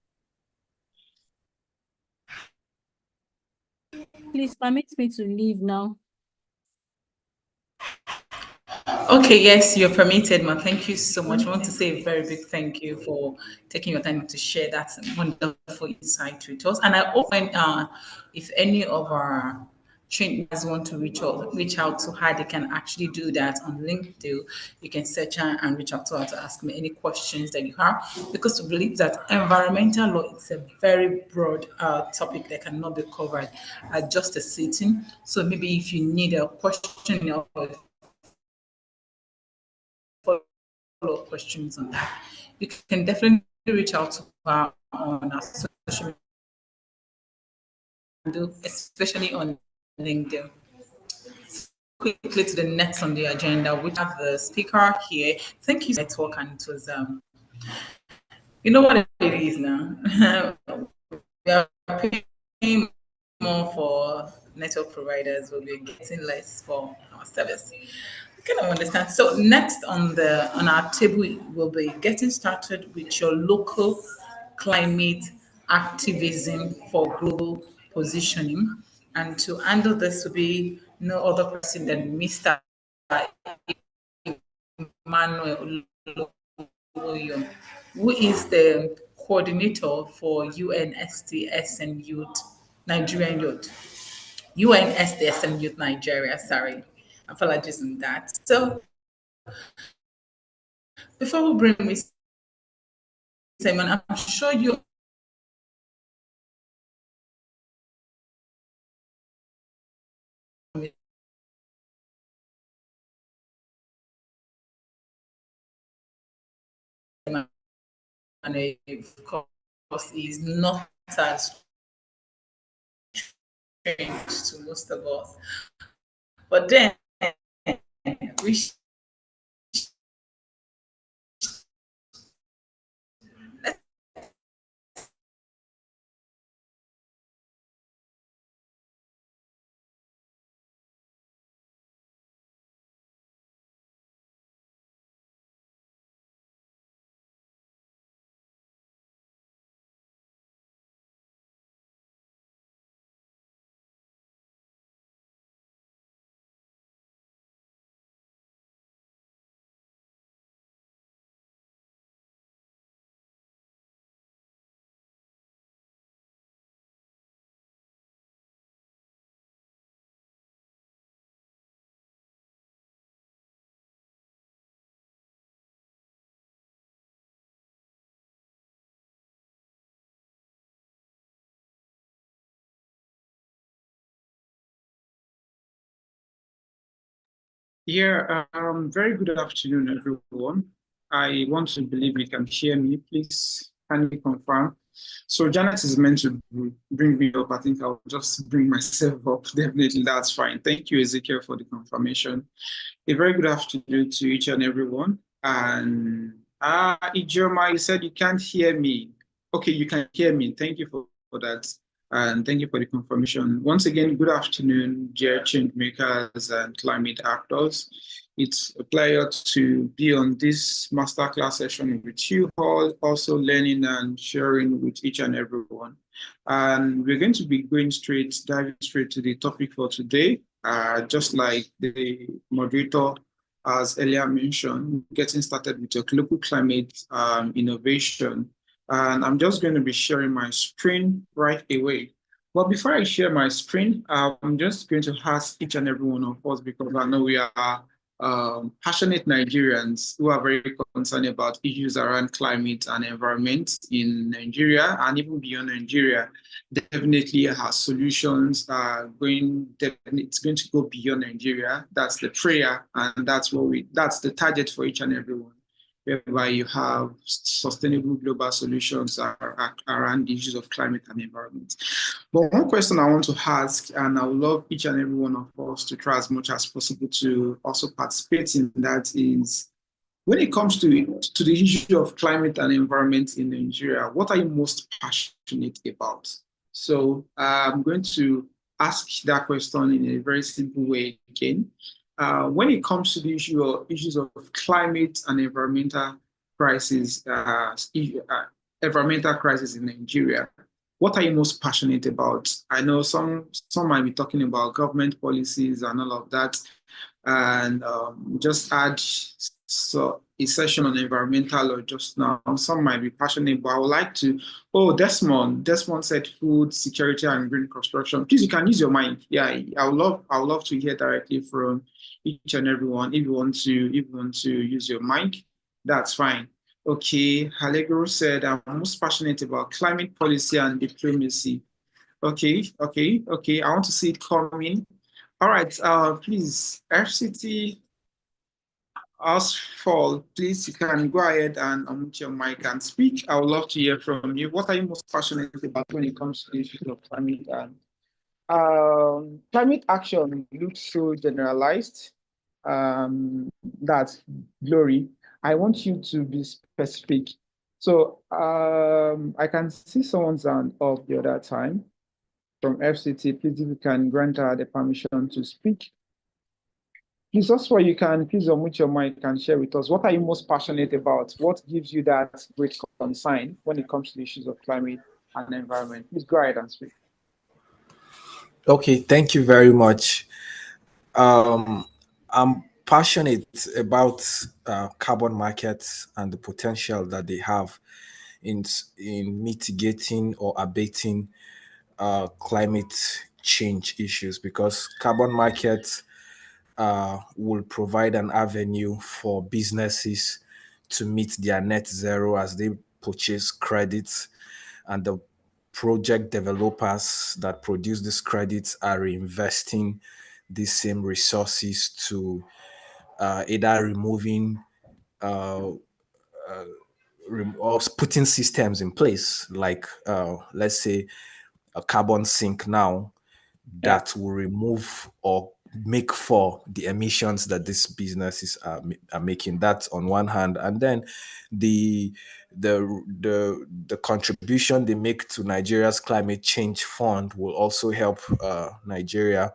Please permit me to leave now. Okay, yes, you're permitted, ma. Thank you so much. I want to say a very big thank you for taking your time to share that wonderful insight with us. And I hope if any of our trainers want to reach out to her, they can actually do that on LinkedIn. You can search her and reach out to her to ask me any questions that you have, because we believe that environmental law is a very broad topic that cannot be covered at just a sitting. So maybe if you need a question or follow-up questions on that, you can definitely reach out to her on our social media, especially on LinkedIn. Quickly to the next on the agenda, we have the speaker here. Thank you, network, and it was you know what it is now. We are paying more for network providers, but we're getting less for our service. Kind of understand. So next on our table, we'll be getting started with your local climate activism for global positioning. And to handle this will be no other person than Mr. Emmanuel William, who is the coordinator for UNSTSM Youth, Nigerian Youth. UNSTSM Youth Nigeria, sorry. Apologies on that. So before we bring Miss Simon, I'm sure you and of course is not as strange to most of us. But then we Yeah, very good afternoon, everyone. I want to believe you can hear me. Please kindly confirm. So Janet is meant to bring me up. I think I'll just bring myself up. Definitely, that's fine. Thank you, Ezekiel, for the confirmation. A very good afternoon to each and everyone. And Ijoma, you said you can't hear me. Okay, you can hear me. Thank you for that. And thank you for the confirmation. Once again, good afternoon, dear changemakers and climate actors. It's a pleasure to be on this masterclass session with you all, also learning and sharing with each and everyone. And we're going to be diving straight to the topic for today. Just like the moderator has earlier mentioned, getting started with your local climate innovation. And I'm just going to be sharing my screen right away. But before I share my screen, I'm just going to ask each and every one of us, because I know we are passionate Nigerians who are very concerned about issues around climate and environment in Nigeria and even beyond Nigeria. Definitely our solutions are it's going to go beyond Nigeria. That's the prayer, and that's the target for each and everyone, whereby you have sustainable global solutions around issues of climate and environment. But one question I want to ask, and I would love each and every one of us to try as much as possible to also participate in that, is when it comes to the issue of climate and environment in Nigeria, what are you most passionate about? So I'm going to ask that question in a very simple way again. When it comes to the issues of climate and environmental crisis, environmental crisis in Nigeria, what are you most passionate about? I know some might be talking about government policies and all of that, and just add a session on environmental law just now. Some might be passionate, but I would like to. Oh, Desmond said food security and green construction. Please, you can use your mic. Yeah, I would love to hear directly from each and everyone. If you want to use your mic, that's fine. Okay, Allegro said, I'm most passionate about climate policy and diplomacy. Okay. I want to see it coming. All right, please, FCT Asphalt, please, you can go ahead and unmute your mic and speak. I would love to hear from you. What are you most passionate about when it comes to the issue of climate? And climate action looks so generalized. That's Glory. I want you to be specific. So I can see someone's hand up the other time from FCT. Please, if you can grant her the permission to speak. Please, also you can please unmute your mic and share with us. What are you most passionate about? What gives you that great concern when it comes to the issues of climate and environment? Please go ahead and speak. Okay, thank you very much. I'm passionate about carbon markets and the potential that they have in mitigating or abating climate change issues, because carbon markets will provide an avenue for businesses to meet their net zero as they purchase credits, and the project developers that produce these credits are reinvesting these same resources to either removing or putting systems in place, like let's say a carbon sink now that will remove or make for the emissions that these businesses are making. That's on one hand, and then the contribution they make to Nigeria's climate change fund will also help Nigeria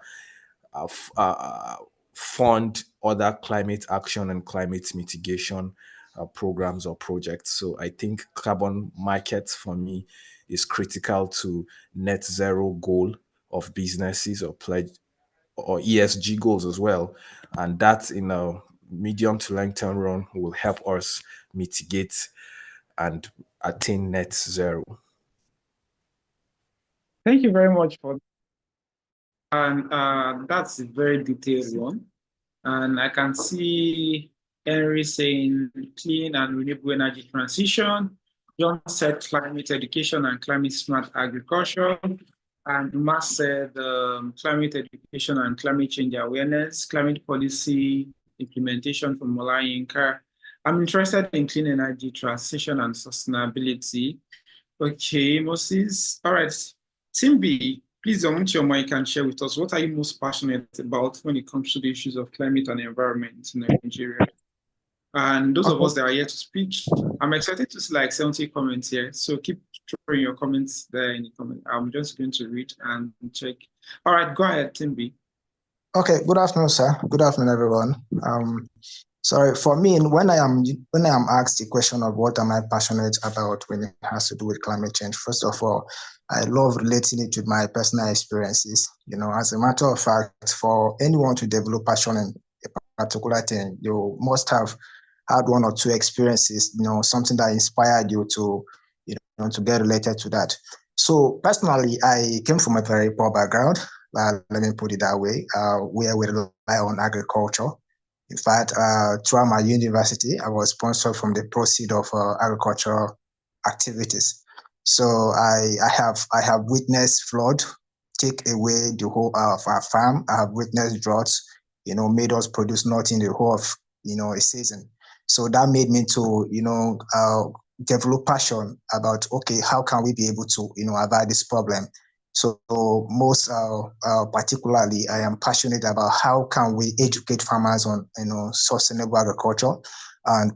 fund other climate action and climate mitigation programs or projects. So I think carbon markets for me is critical to net zero goal of businesses or pledge or ESG goals as well. And that in a medium to long term run will help us mitigate and attain net zero. Thank you very much for that. And that's a very detailed one. And I can see Henry saying clean and renewable energy transition. John said climate education and climate smart agriculture. And Matt said climate education and climate change awareness, climate policy, implementation from Olayinka. I'm interested in clean energy transition and sustainability. Okay, Moses. All right. Team B, please unmute your mic and share with us what are you most passionate about when it comes to the issues of climate and environment in Nigeria? And those of us that are here to speak, I'm excited to see like 70 comments here. So keep throwing your comments there in the comment. I'm just going to read and check. All right, go ahead, Team B. Okay, good afternoon, sir. Good afternoon, everyone. Sorry, for me, when I am asked the question of what am I passionate about when it has to do with climate change, first of all, I love relating it with my personal experiences. You know, as a matter of fact, for anyone to develop passion in a particular thing, you must have had one or two experiences, you know, something that inspired you to, you know, to get related to that. So personally, I came from a very poor background. Let me put it that way, where we rely on agriculture. In fact, throughout my university, I was sponsored from the proceeds of agricultural activities. So I have witnessed flood take away the whole of our farm. I have witnessed droughts, you know, made us produce nothing the whole of, you know, a season. So that made me to, you know, develop passion about, okay, how can we be able to, you know, avoid this problem? So most particularly, I am passionate about how can we educate farmers on, you know, sustainable agriculture and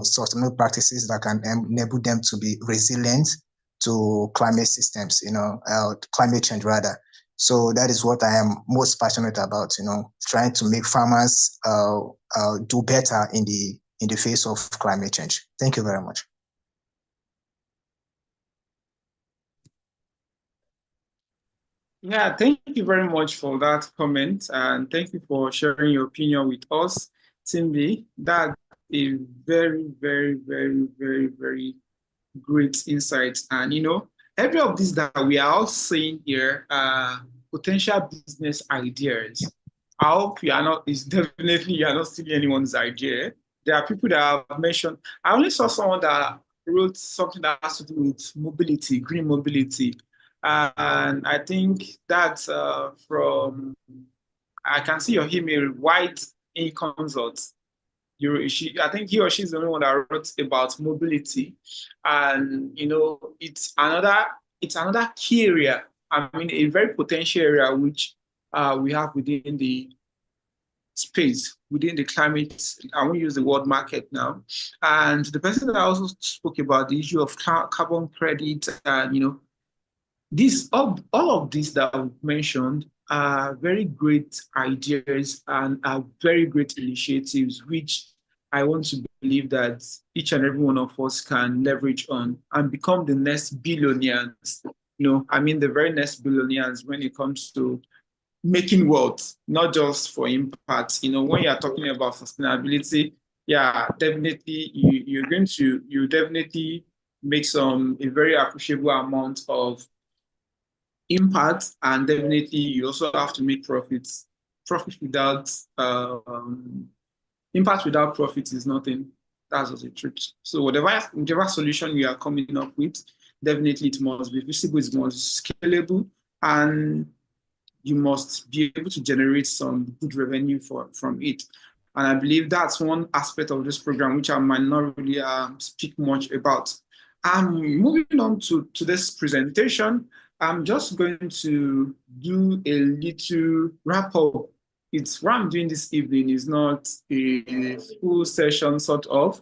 sustainable practices that can enable them to be resilient to climate systems, you know, climate change rather. So that is what I am most passionate about, you know, trying to make farmers do better in the face of climate change. Thank you very much. Yeah, thank you very much for that comment, and thank you for sharing your opinion with us, Timby. That's a very, very, very, very, very great insight. And you know, every of these that we are all saying here are potential business ideas. I hope you are not, it's definitely you are not stealing anyone's idea. There are people that have mentioned, I only saw someone that wrote something that has to do with mobility, green mobility. And I think that's from, I can see your email, White in Consult. I think he or she is the only one that wrote about mobility. And, you know, it's another key area. I mean, a very potential area which we have within the space, within the climate. I won't use the word market now. And the person that also spoke about the issue of carbon credit and, you know, all of these that I've mentioned are very great ideas and are very great initiatives, which I want to believe that each and every one of us can leverage on and become the next billionaires. You know, I mean, the very next billionaires when it comes to making wealth, not just for impact. You know, when you're talking about sustainability, yeah, definitely you definitely make a very appreciable amount of impact, and definitely you also have to make profits. Profit without impact without profit is nothing. That's just the truth. So whatever solution you are coming up with, definitely it must be visible, it must be scalable, and you must be able to generate some good revenue from it. And I believe that's one aspect of this program which I might not really speak much about. Moving on to this presentation, I'm just going to do a little wrap up. It's what I'm doing this evening is not a full session sort of,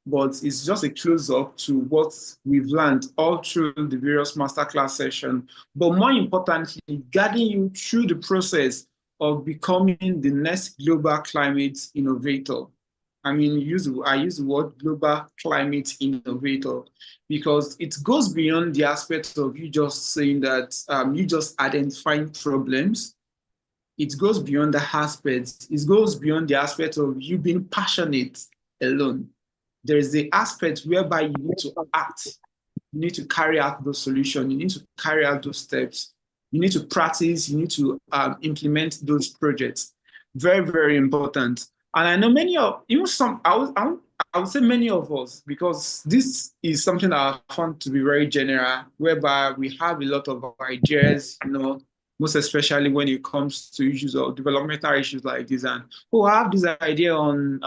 but it's just a close up to what we've learned all through the various masterclass sessions. But more importantly, guiding you through the process of becoming the next global climate innovator. I mean, I use the word global climate innovator because it goes beyond the aspect of you just saying that you just identifying problems. It goes beyond the aspect. It goes beyond the aspect of you being passionate alone. There is the aspect whereby you need to act. You need to carry out those solutions. You need to carry out those steps. You need to practice. You need to implement those projects. Very, very important. And I know many of, even some, I would say many of us, because this is something that I found to be very general, whereby we have a lot of ideas, you know, most especially when it comes to issues of developmental issues like this. And, oh, I have this idea on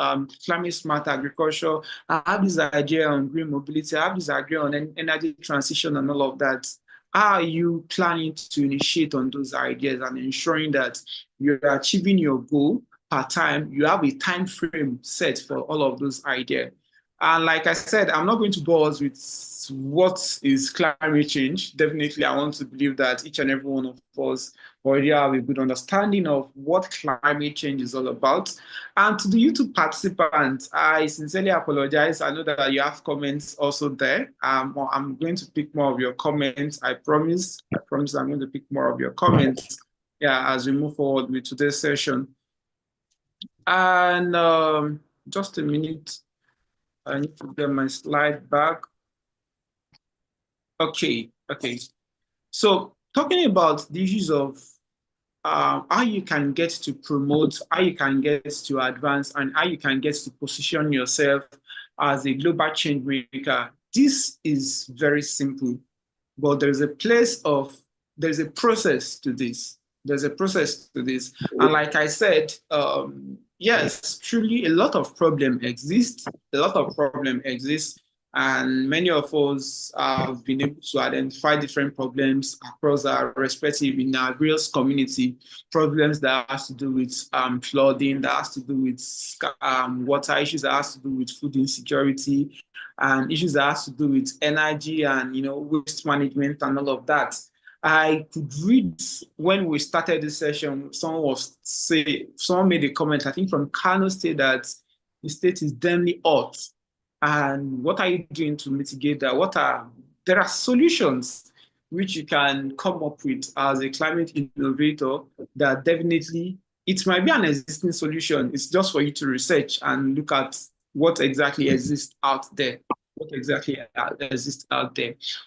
climate smart agriculture. I have this idea on green mobility. I have this idea on energy transition and all of that. How are you planning to initiate on those ideas and ensuring that you're achieving your goal per time? You have a time frame set for all of those ideas. And like I said, I'm not going to bore us with what is climate change. Definitely, I want to believe that each and every one of us already have a good understanding of what climate change is all about. And to the YouTube participants, I sincerely apologize. I know that you have comments also there. I'm going to pick more of your comments. I promise I'm going to pick more of your comments, yeah, as we move forward with today's session. And just a minute. I need to get my slide back. Okay. So talking about the issues of how you can get to promote, how you can get to advance, and how you can get to position yourself as a global change maker. This is very simple, but there's a process to this. There's a process to this. And like I said, yes, truly a lot of problem exists. And many of us have been able to identify different problems across our respective in our various community, problems that has to do with flooding, that has to do with water issues, that has to do with food insecurity, and issues that has to do with energy and waste management and all of that. I could read when we started this session, someone made a comment, I think from Kano State, that the state is damnly hot. And what are you doing to mitigate that? There are solutions which you can come up with as a climate innovator that definitely, it might be an existing solution. It's just for you to research and look at what exactly exists out there.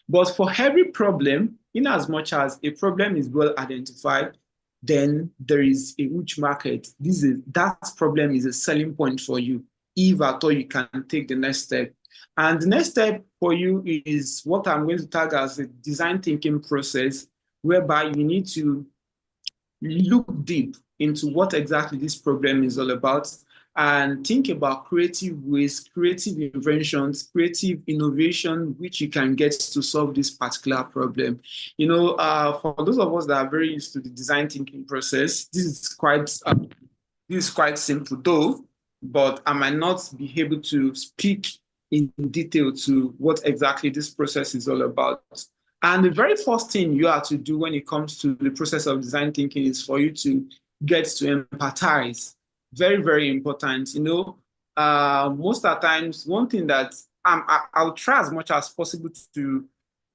But for every problem, in as much as a problem is well identified, then there is a huge market. That problem is a selling point for you, if at all you can take the next step. And the next step for you is what I'm going to tag as a design thinking process, whereby you need to look deep into what exactly this problem is all about and think about creative ways, creative inventions, creative innovation, which you can get to solve this particular problem. For those of us that are very used to the design thinking process, this is quite simple though, but I might not be able to speak in detail to what exactly this process is all about. And the very first thing you have to do when it comes to the process of design thinking is for you to get to empathize. Very, very important. Most of the times, one thing that I'll try as much as possible to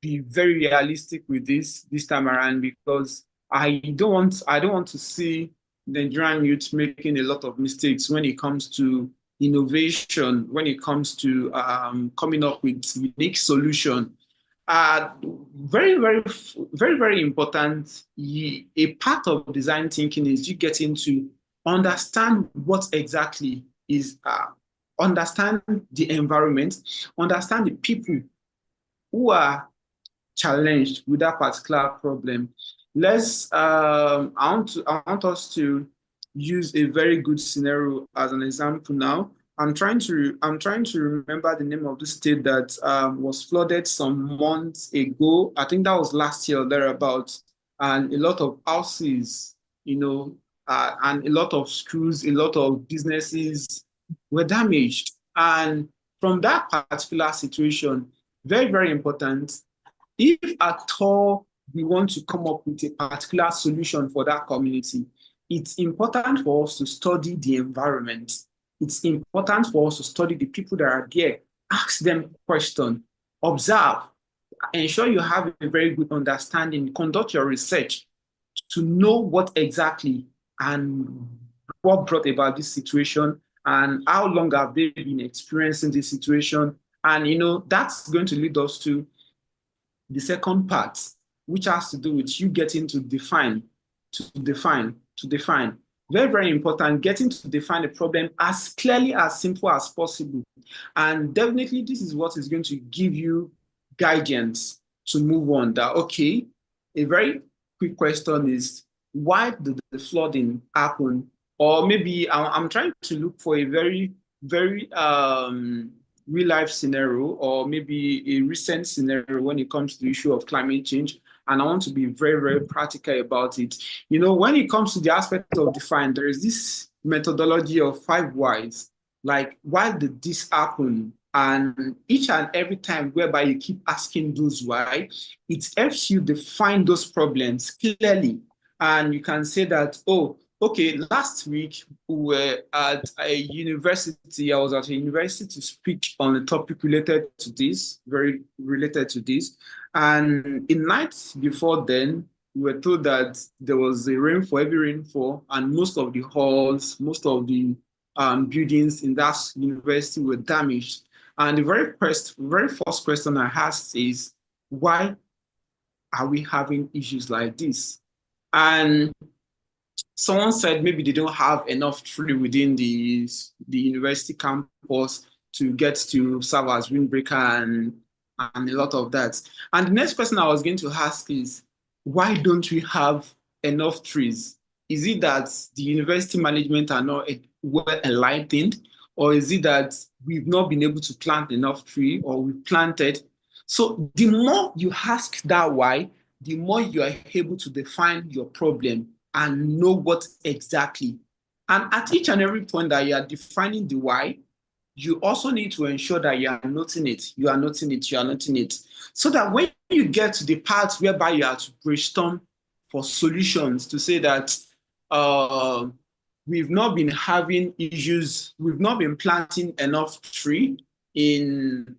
be very realistic with this time around, because I don't want to see Nigerian youth making a lot of mistakes when it comes to innovation, when it comes to coming up with unique solution. Very, very, very, very important. A part of design thinking is you getting to understand what exactly is, understand the environment, understand the people who are challenged with that particular problem. I want us to use a very good scenario as an example now. I'm trying to remember the name of the state that was flooded some months ago. I think that was last year or thereabouts, and a lot of houses, and a lot of schools, a lot of businesses were damaged. And from that particular situation, very, very important, if at all we want to come up with a particular solution for that community, it's important for us to study the environment. It's important for us to study the people that are there, ask them questions, observe, ensure you have a very good understanding, conduct your research to know what exactly and what brought about this situation and how long have they been experiencing this situation. And that's going to lead us to the second part, which has to do with you getting to define. Very, very important, getting to define the problem as clearly, as simple as possible. And definitely this is what is going to give you guidance to move on. That, okay, a very quick question is, why did the flooding happen? Or maybe I'm trying to look for a very, very real life scenario, or maybe a recent scenario when it comes to the issue of climate change. And I want to be very, very practical about it. You know, when it comes to the aspect of define, there is this methodology of 5 whys. Like, why did this happen? And each and every time whereby you keep asking those why, it helps you define those problems clearly. And you can say that, oh, okay, last week we were at a university. I was at a university to speak on a topic related to this, very related to this. And in nights before then, we were told that there was a rainfall, heavy rainfall, and most of the halls, most of the buildings in that university were damaged. And the very first question I asked is, why are we having issues like this? And someone said maybe they don't have enough tree within the university campus to get to serve as windbreaker and a lot of that. And the next question I was going to ask is, why don't we have enough trees? Is it that the university management are not well enlightened, or is it that we've not been able to plant enough tree, or we've planted? So the more you ask that why, the more you are able to define your problem and know what exactly. And at each and every point that you are defining the why, you also need to ensure that you are noting it, you are noting it, you are noting it. So that when you get to the part whereby you have to brainstorm for solutions to say that we've not been having issues, we've not been planting enough tree in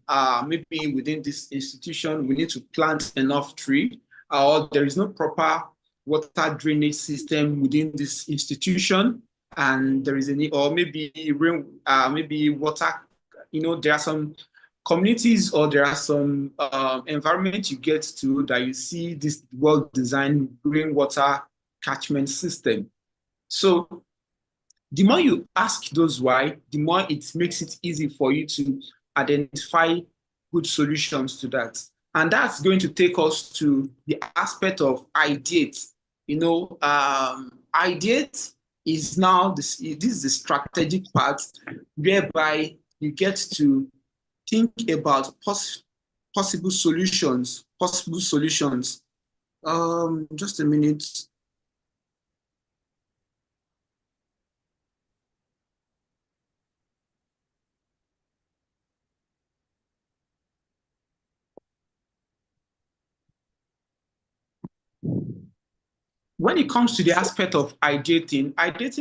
maybe within this institution, we need to plant enough tree, or there is no proper water drainage system within this institution, and there is a need, or maybe maybe water, you know, there are some communities or there are some environments you get to that you see this well-designed rainwater catchment system. So the more you ask those why, the more it makes it easy for you to identify good solutions to that. And that's going to take us to the aspect of ideate. You know, ideate is now, this is the strategic part whereby you get to think about possible solutions, Just a minute. When it comes to the aspect of ideating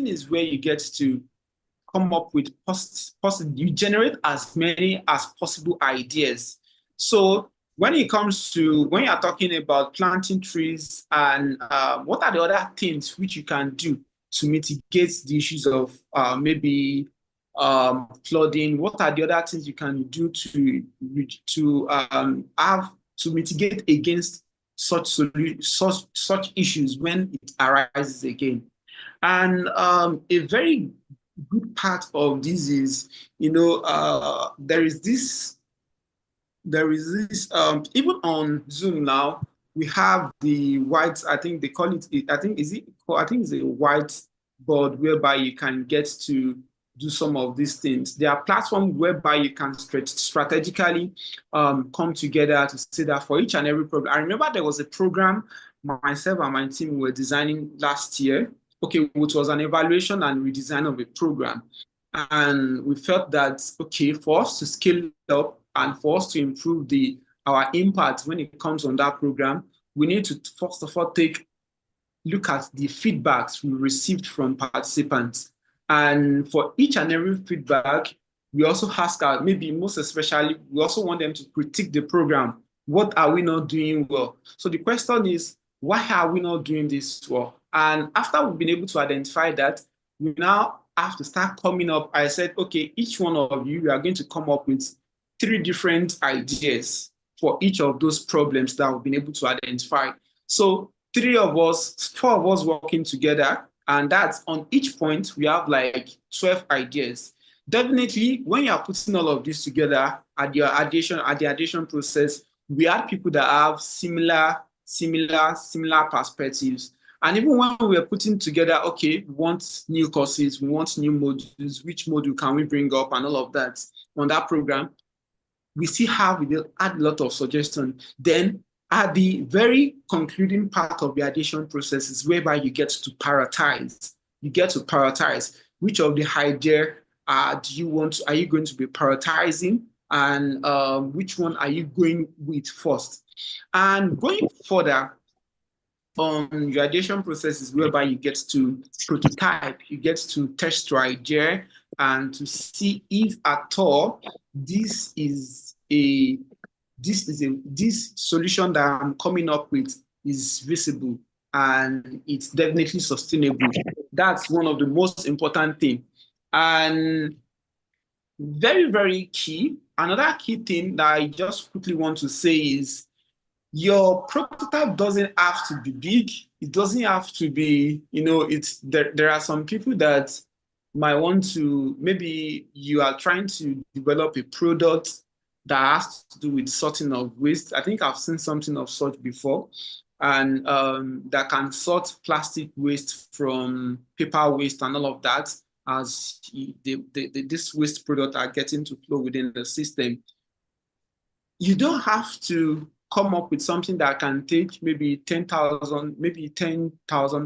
is where you get to come up with you generate as many as possible ideas. So when it comes to, when you're talking about planting trees and what are the other things which you can do to mitigate the issues of maybe flooding, what are the other things you can do to mitigate against such issues when it arises again. And a very good part of this is, you know, there is this, even on Zoom now, we have the white, I think they call it, I think it's a white board whereby you can get to do some of these things. There are platforms whereby you can strategically come together to say that for each and every program. I remember there was a program myself and my team were designing last year, okay, which was an evaluation and redesign of a program. And we felt that, okay, for us to scale up and for us to improve our impact when it comes on that program, we need to first of all look at the feedbacks we received from participants. And for each and every feedback, we also ask maybe most especially, we also want them to critique the program. What are we not doing well? So the question is, why are we not doing this well? And after we've been able to identify that, we now have to start coming up. I said, okay, each one of you, we are going to come up with 3 different ideas for each of those problems that we've been able to identify. So 4 of us working together, and that's on each point, we have like 12 ideas. Definitely, when you are putting all of this together at the addition process, we had people that have similar similar perspectives. And even when we were putting together, okay, we want new courses, we want new modules, which module can we bring up and all of that on that program, we still have add a lot of suggestions. Then at the very concluding part of the addition process is whereby you get to prioritize. You get to prioritize which of the idea are you going to be prioritizing, and which one are you going with first. And going further on your addition process is whereby you get to prototype, you get to test your idea and to see if at all this solution that I'm coming up with is visible and it's definitely sustainable. That's one of the most important things. And very, very key, another key thing that I just quickly want to say is your prototype doesn't have to be big. It doesn't have to be, there are some people that might want to, maybe you are trying to develop a product that has to do with sorting of waste. I think I've seen something of such before, and that can sort plastic waste from paper waste and all of that, as this waste product are getting to flow within the system. You don't have to come up with something that can take maybe 10,000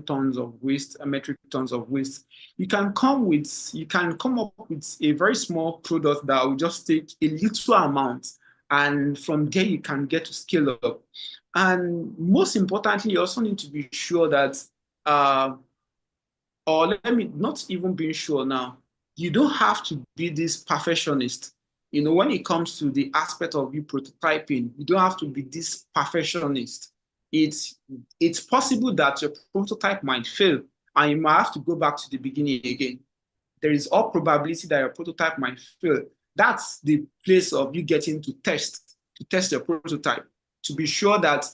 tons of waste, metric tons of waste. You can come up with a very small product that will just take a little amount, and from there you can get to scale up. And most importantly, you also need to be sure that, or let me not even be sure now, you don't have to be this perfectionist. When it comes to the aspect of you prototyping, you don't have to be this perfectionist. It's possible that your prototype might fail and you might have to go back to the beginning again. There is all probability that your prototype might fail. That's the place of you getting to test your prototype, to be sure that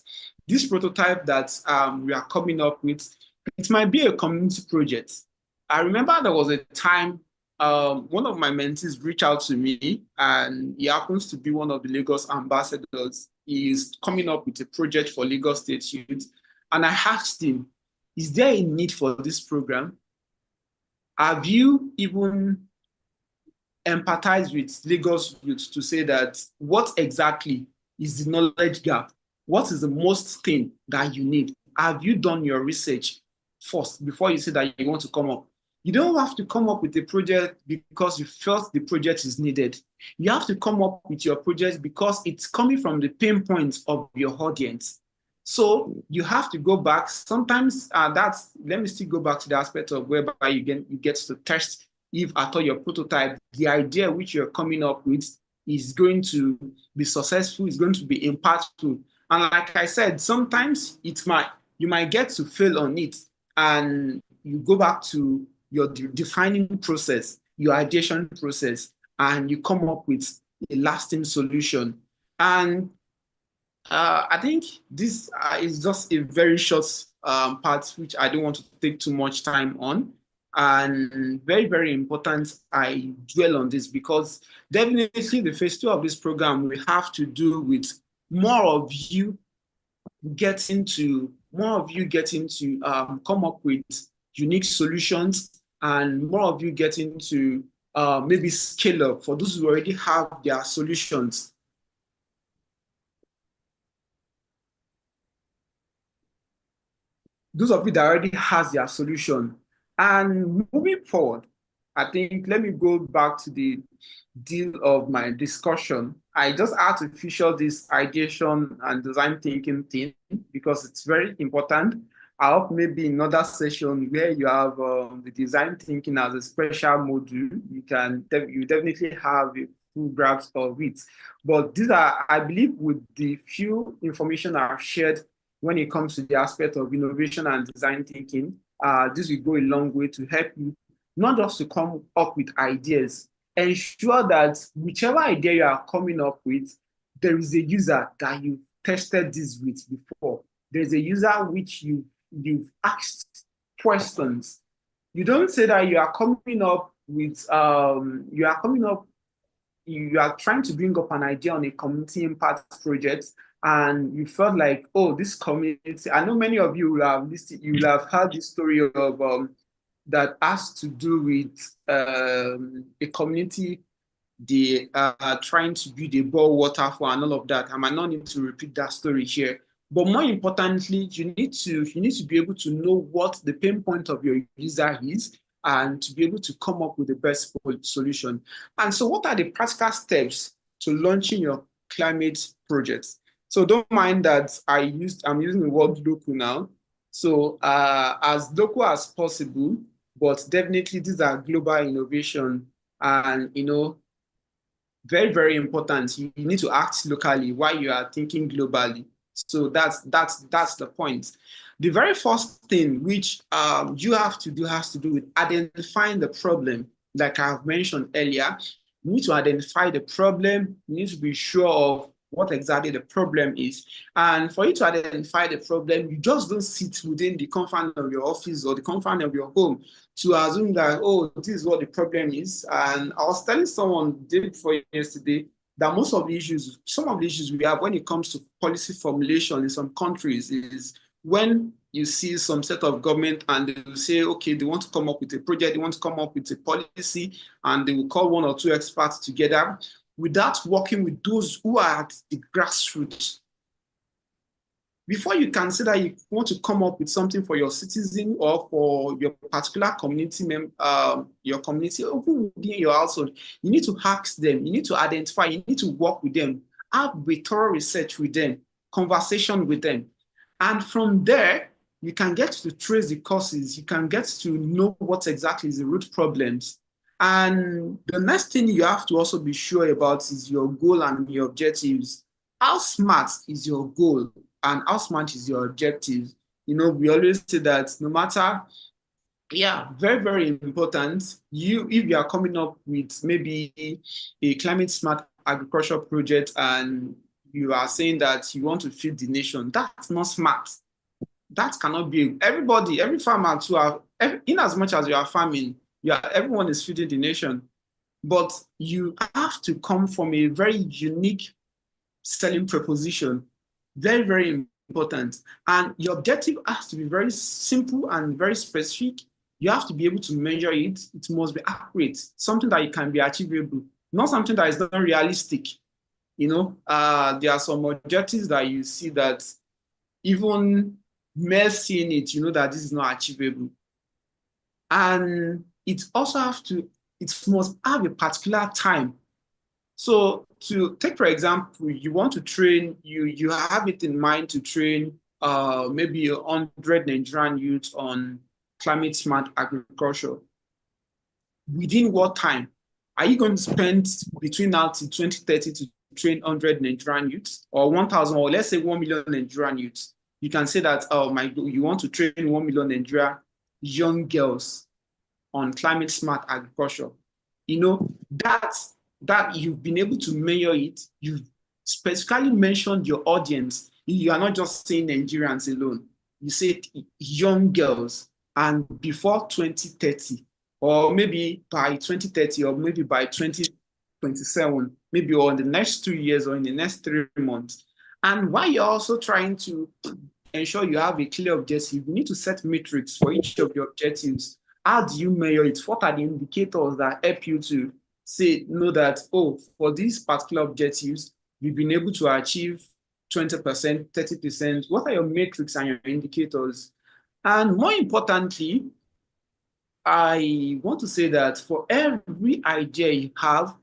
this prototype that we are coming up with, it might be a community project. I remember there was a time one of my mentees reached out to me, and he happens to be one of the Lagos ambassadors. He is coming up with a project for Lagos State Youth. And I asked him, is there a need for this program? Have you even empathized with Lagos youth to say that what exactly is the knowledge gap? What is the most thing that you need? Have you done your research first before you say that you want to come up? You don't have to come up with a project because you felt the project is needed. You have to come up with your project because it's coming from the pain points of your audience. So you have to go back. Sometimes let me still go back to the aspect of whereby you get to test if at all your prototype, the idea which you're coming up with is going to be successful, is going to be impactful. And like I said, sometimes you might get to fail on it, and you go back to your defining process, your ideation process, and you come up with a lasting solution. And I think this is just a very short part, which I don't want to take too much time on. And very, very important I dwell on this, because definitely the phase 2 of this program will have to do with more of you getting to come up with unique solutions, and more of you getting to maybe scale up for those who already have their solutions. Those of you that already has their solution. And moving forward, I think, let me go back to the deal of my discussion. I just artificial this ideation and design thinking thing because it's very important. I hope maybe in another session where you have the design thinking as a special module, you definitely have a full grasp of it. But these are, I believe, with the few information I've shared when it comes to the aspect of innovation and design thinking, this will go a long way to help you not just to come up with ideas. Ensure that whichever idea you are coming up with, there is a user that you've tested this with before. There's a user which you've asked questions. You don't say that you are coming up with, you are trying to bring up an idea on a community impact project, and you felt like, oh, this community, I know many of you will have listened, you will have heard this story of that has to do with a community they are trying to build a bore waterfall and all of that. I might not need to repeat that story here. But more importantly, you need to be able to know what the pain point of your user is and to be able to come up with the best solution. And so what are the practical steps to launching your climate projects? So don't mind that I'm using the word local now. So as local as possible, but definitely these are global innovation, and very, very important. You need to act locally while you are thinking globally. So that's the point. The very first thing which you have to do has to do with identifying the problem. Like I've mentioned earlier, you need to identify the problem. You need to be sure of what exactly the problem is. And for you to identify the problem, you just don't sit within the confines of your office or the confines of your home to assume that, oh, this is what the problem is. And I was telling someone day before yesterday that some of the issues we have when it comes to policy formulation in some countries is when you see some set of government and they will say, okay, they want to come up with a project, they want to come up with a policy, and they will call one or two experts together without working with those who are at the grassroots. Before you consider you want to come up with something for your citizen or for your particular community, your community, or who within your household, you need to ask them, you need to identify, you need to work with them, have a thorough research with them, conversation with them. And from there, you can get to trace the causes, you can get to know what exactly is the root problems. And the next thing you have to also be sure about is your goal and your objectives. How smart is your goal and how smart is your objective? We always say that no matter, very, very important. If you are coming up with maybe a climate smart agriculture project and you are saying that you want to feed the nation, that's not smart. That cannot be. Every farmer too, in as much as you are farming, everyone is feeding the nation. But you have to come from a very unique selling proposition. Very, very important. And your objective has to be very simple and very specific. You have to be able to measure it. It must be accurate, something that it can be achievable, not something that is not realistic. There are some objectives that you see that even mere seeing it, you know that this is not achievable. And it also it must have a particular time. So to take, for example, you want to train, you have it in mind to train maybe 100 Nigerian youths on climate smart agriculture. Within what time? Are you going to spend between now to 2030 to train 100 Nigerian youths, or 1,000, or let's say 1 million Nigerian youths? You can say that, you want to train 1 million Nigerian young girls on climate smart agriculture. That you've been able to measure it. You've specifically mentioned your audience. You are not just saying Nigerians alone. You say young girls, and before 2030, or maybe by 2030, or maybe by 2027, maybe or in the next 2 years or in the next 3 months. And while you're also trying to ensure you have a clear objective, you need to set metrics for each of your objectives. How do you measure it? What are the indicators that help you to know that, oh, for these particular objectives, you've been able to achieve 20%, 30%. What are your metrics and your indicators? And more importantly, I want to say that for every idea you have,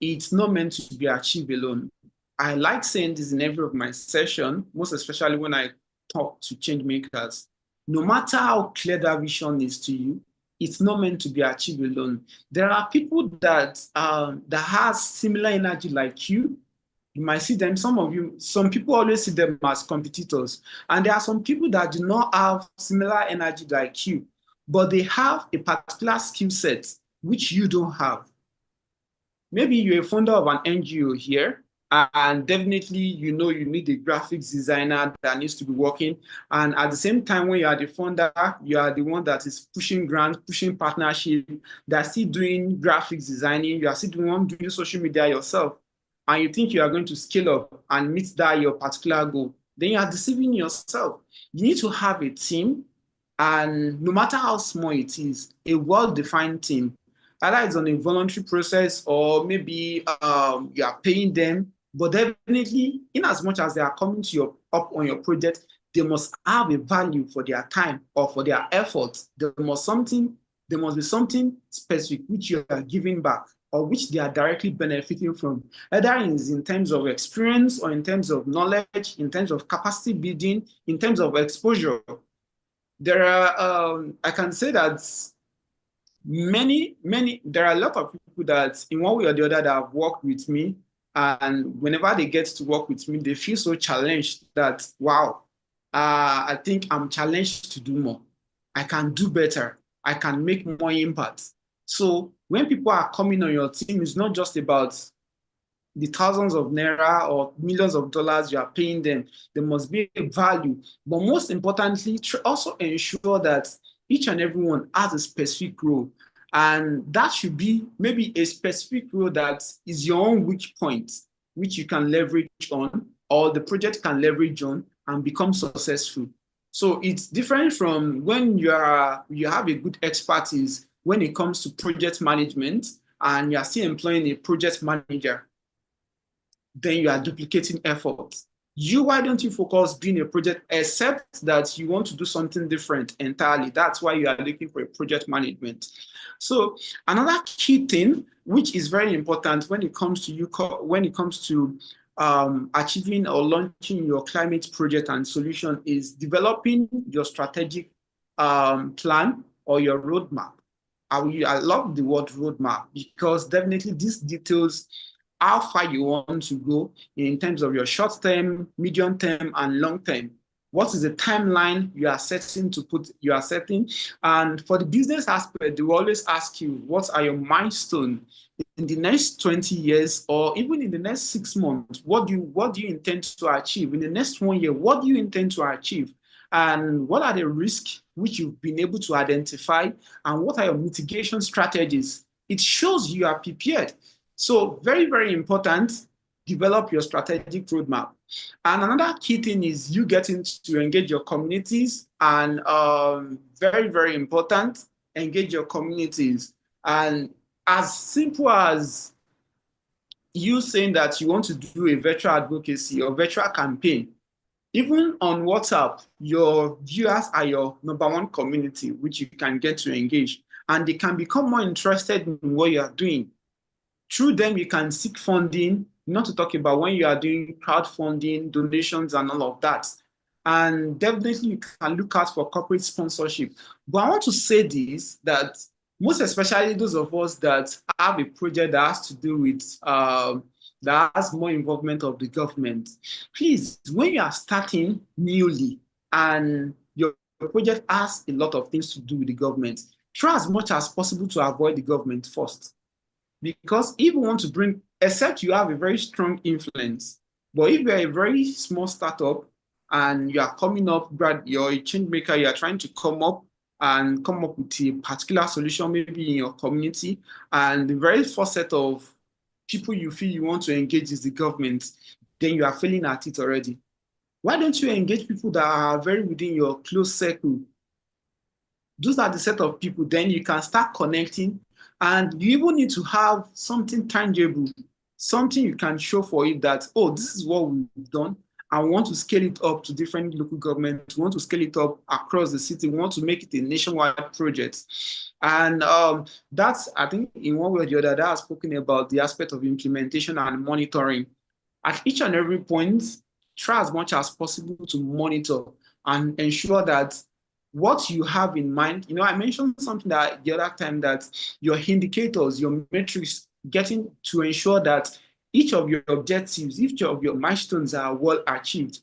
it's not meant to be achieved alone. I like saying this in every of my session, most especially when I talk to change makers. No matter how clear that vision is to you, it's not meant to be achieved alone. There are people that has similar energy like you. You might see them, some people always see them as competitors. And there are some people that do not have similar energy like you, but they have a particular skill set which you don't have. Maybe you're a founder of an NGO here, and definitely you need a graphics designer that needs to be working. And at the same time, when you are the founder, you are the one that is pushing grants, pushing partnership, that's still doing graphics designing, you are still doing social media yourself. and you think you are going to scale up and meet that your particular goal, then you are deceiving yourself. You need to have a team, and no matter how small it is, a well-defined team, either it's on a voluntary process or maybe you are paying them, but definitely, in as much as they are coming to your up on your project, they must have a value for their time or for their efforts. There must be something specific which you are giving back or which they are directly benefiting from, either in terms of experience or in terms of knowledge, in terms of capacity building, in terms of exposure. There are, I can say that there are a lot of people that in one way or the other that have worked with me, and whenever they get to work with me, they feel so challenged that, wow, I think I'm challenged to do more. I can do better. I can make more impact. So when people are coming on your team, it's not just about the thousands of naira or millions of dollars you are paying them. There must be a value. But most importantly, also ensure that each and everyone has a specific role. And that should be maybe a specific role that is your own weak point, which you can leverage on, or the project can leverage on and become successful. So it's different from when you have a good expertise when it comes to project management and you are still employing a project manager. Then you are duplicating efforts. Why don't you focus being a project, except that you want to do something different entirely? That's why you are looking for a project management. So another key thing, which is very important when it comes to achieving or launching your climate project and solution, is developing your strategic plan or your roadmap. I love the word roadmap because definitely this details how far you want to go in terms of your short term, medium term, and long term. What is the timeline you are setting? And for the business aspect, they will always ask you, what are your milestones in the next 20 years, or even in the next 6 months? What do you intend to achieve? In the next 1 year, what do you intend to achieve? And what are the risks which you've been able to identify? And what are your mitigation strategies? It shows you are prepared. So very, very important, develop your strategic roadmap. And another key thing is you getting to engage your communities, and very, very important, engage your communities. And as simple as you saying that you want to do a virtual advocacy or virtual campaign, even on WhatsApp, your viewers are your #1 community, which you can get to engage, and they can become more interested in what you are doing. Through them, you can seek funding, not to talk about when you are doing crowdfunding, donations, and all of that. And definitely, you can look out for corporate sponsorship. But I want to say this, that most especially those of us that have a project that has to do with, that has more involvement of the government, please, when you are starting newly and your project has a lot of things to do with the government, try as much as possible to avoid the government first. Because if you want to bring, except you have a very strong influence, but if you're a very small startup and you are coming up, you're a change maker, you are trying to come up with a particular solution, maybe in your community, and the very first set of people you feel you want to engage is the government, then you are failing at it already. Why don't you engage people that are very within your close circle? Those are the set of people, then you can start connecting. And you even need to have something tangible, something you can show for it that, oh, this is what we've done. I want to scale it up to different local governments. We want to scale it up across the city. We want to make it a nationwide project. And that's, I think, in one way or the other, that has spoken about the aspect of implementation and monitoring. At each and every point, try as much as possible to monitor and ensure that what you have in mind, I mentioned something that the other time, that your indicators, your metrics, getting to ensure that each of your objectives, each of your milestones are well achieved.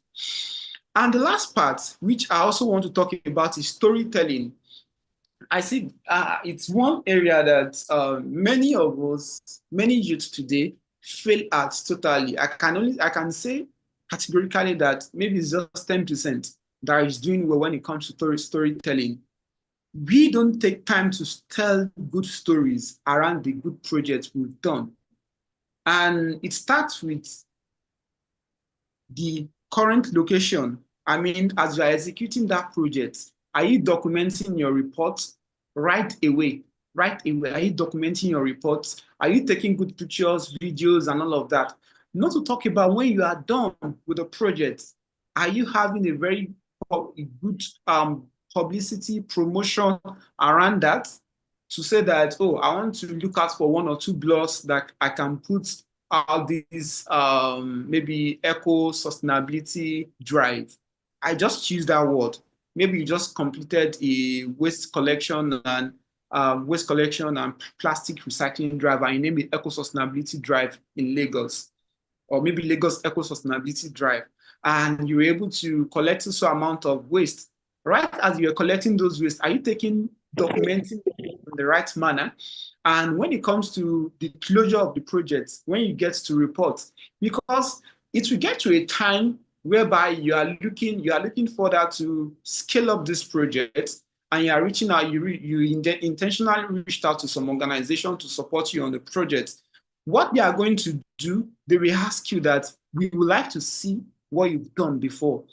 And the last part, which I also want to talk about, is storytelling. I see it's one area that many of us, many youth today fail at totally. I can say categorically that maybe it's just 10% that is doing well when it comes to storytelling. We don't take time to tell good stories around the good projects we've done. And it starts with the current location. I mean, as you are executing that project, are you documenting your report right away? Right away, are you documenting your reports? Are you taking good pictures, videos, and all of that? Not to talk about when you are done with the project, are you having a very good publicity promotion around that to say that, oh, I want to look out for 1 or 2 blogs that I can put out these maybe eco sustainability drive. I just choose that word. Maybe you just completed a waste collection and plastic recycling drive, and you name it eco sustainability drive in Lagos, or maybe Lagos eco sustainability drive, and you were able to collect a amount of waste. Right as you're collecting those waste, are you documenting in the right manner? And when it comes to the closure of the project, when you get to report, because it will get to a time whereby you are looking further to scale up this project, and you are reaching out, you intentionally reached out to some organization to support you on the project. What they are going to do, they will ask you that we would like to see what you've done before.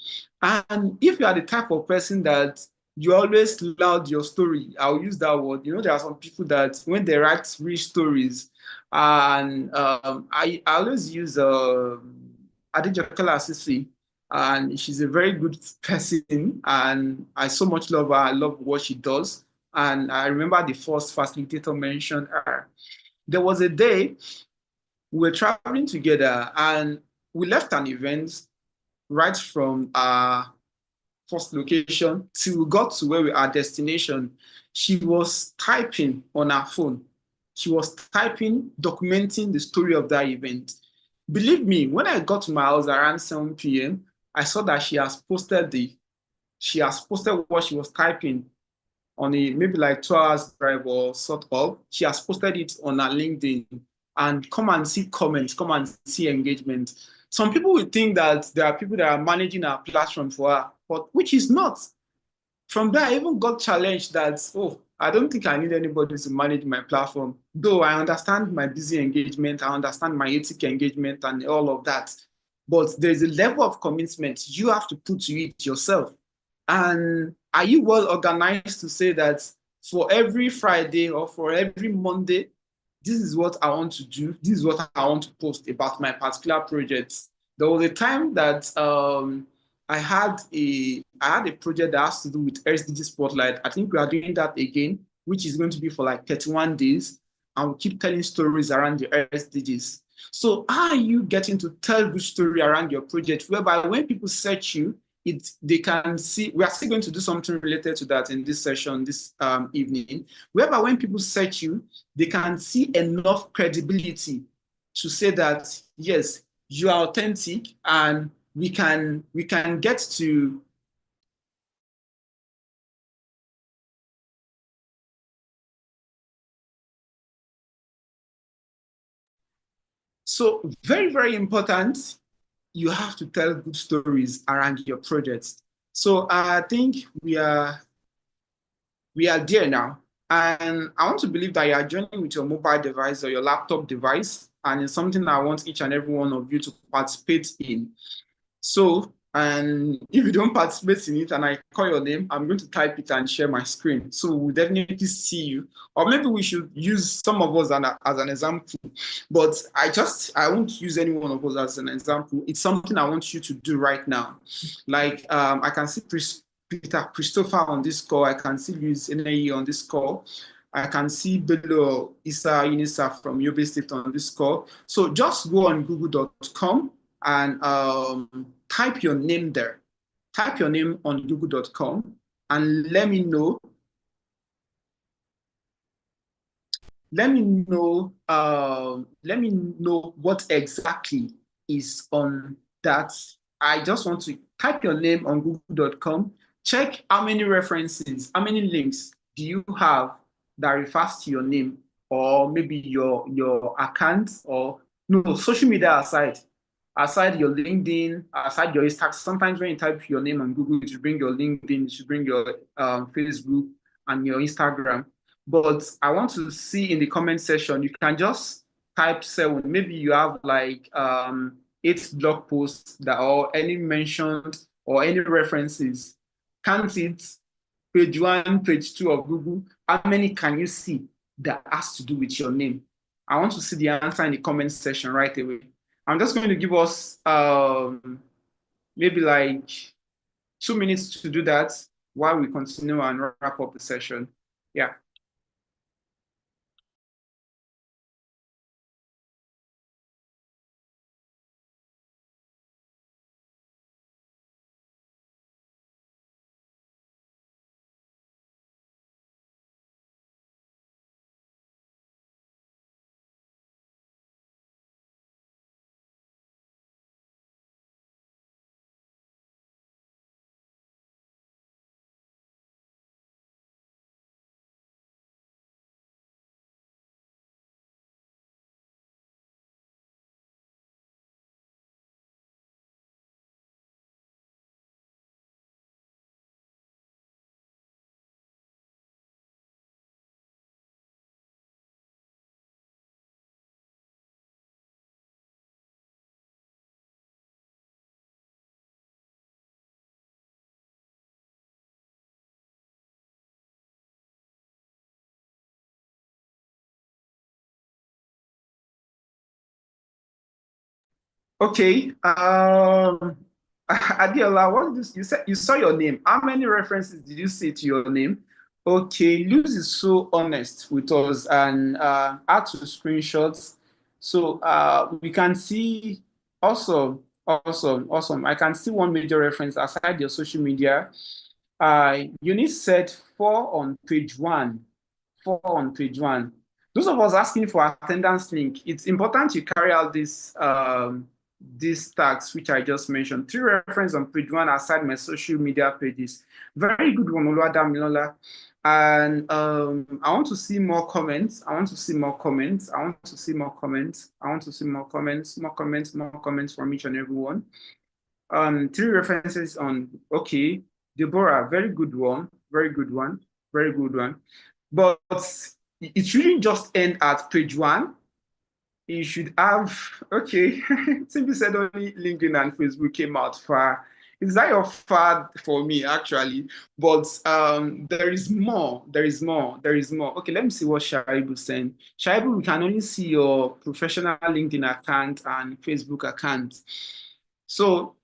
And if you are the type of person that you always loud your story, I'll use that word. You know, there are some people that when they write rich stories, and I always use Adejokola Asisi, and she's a very good person, and I so much love her. I love what she does. And I remember the first facilitator mentioned her. There was a day we were traveling together, and we left an event right from our first location till we got to where we are destination. She was typing on her phone. She was typing, documenting the story of that event. Believe me, when I got to my house around 7 p.m., I saw that she has posted what she was typing on a maybe like 2 hours drive or sort of. She has posted it on her LinkedIn, and come and see comments, come and see engagement. Some people will think that there are people that are managing our platform for her, but which is not. From there, I even got challenged that, oh, I don't think I need anybody to manage my platform. Though I understand my busy engagement, I understand my ethic engagement and all of that. But there's a level of commitment you have to put to it yourself. And are you well organized to say that for every Friday or for every Monday, this is what I want to do, this is what I want to post about my particular projects? There was a time that I had a project that has to do with SDG Spotlight. I think we are doing that again, which is going to be for like 31 days. And we'll keep telling stories around the SDGs. So how are you getting to tell good story around your project, whereby when people search you, they can see? We are still going to do something related to that in this session this evening, whereby when people search you, they can see enough credibility to say that, yes, you are authentic, and we can get to so very, very important. You have to tell good stories around your projects. So I think we are there now. And I want to believe that you are joining with your mobile device or your laptop device, and it's something I want each and every one of you to participate in. So, and if you don't participate in it and I call your name, I'm going to type it and share my screen. So we'll definitely see you. Or maybe we should use some of us as an example. But I won't use any one of us as an example. It's something I want you to do right now. Like I can see Peter Christopher on this call. I can see Luis Enei on this call. I can see Bello Issa Unisa from Yobe State on this call. So just go on google.com and type your name there. Type your name on google.com and let me know. Let me know what exactly is on that. I just want to type your name on google.com. Check how many references, how many links do you have that refers to your name, or maybe your account, or no, social media aside your LinkedIn, aside your Instagram. Sometimes when you type your name on Google, it should bring your LinkedIn, it should bring your Facebook and your Instagram. But I want to see in the comment section, you can just type 7, maybe you have like 8 blog posts that or any mentioned or any references. Count it, page 1, page 2 of Google. How many can you see that has to do with your name? I want to see the answer in the comment section right away. I'm just going to give us maybe like 2 minutes to do that while we continue and wrap up the session. Yeah. Okay. Adiola, what did you said you saw your name? How many references did you see to your name? Okay, Luz is so honest with us and add to screenshots. So we can see awesome, awesome, awesome. I can see one major reference aside your social media. Eunice said 4 on page 1. 4 on page 1. Those of us asking for attendance link, it's important you carry out these tags which I just mentioned. 3 reference on page 1 aside my social media pages. Very good one, Oluwadamilola. And I want to see more comments. I want to see more comments. I want to see more comments. I want to see more comments, more comments, more comments from each and every one. 3 references on, okay, Deborah, very good one, very good one, very good one. But it shouldn't just end at page 1. You should have, okay, Timmy said only LinkedIn and Facebook came out far. Is that your fad for me, actually? But there is more, there is more, there is more. Okay, let me see what Shaibu sent. Shaibu, we can only see your professional LinkedIn account and Facebook account. So,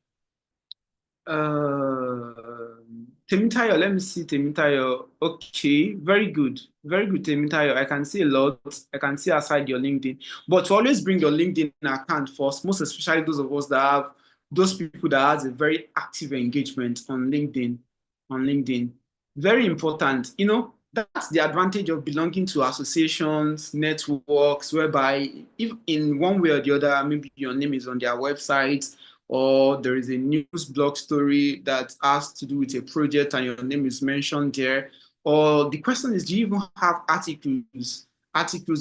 Temitayo, let me see Temitayo. Okay, very good, Temitayo. I can see a lot. I can see aside your LinkedIn, but to always bring your LinkedIn account first, most especially those of us that have those people that has a very active engagement on LinkedIn. Very important. You know, that's the advantage of belonging to associations, networks, whereby if in one way or the other, maybe your name is on their website, or there is a news blog story that has to do with a project and your name is mentioned there. Or the question is, do you even have articles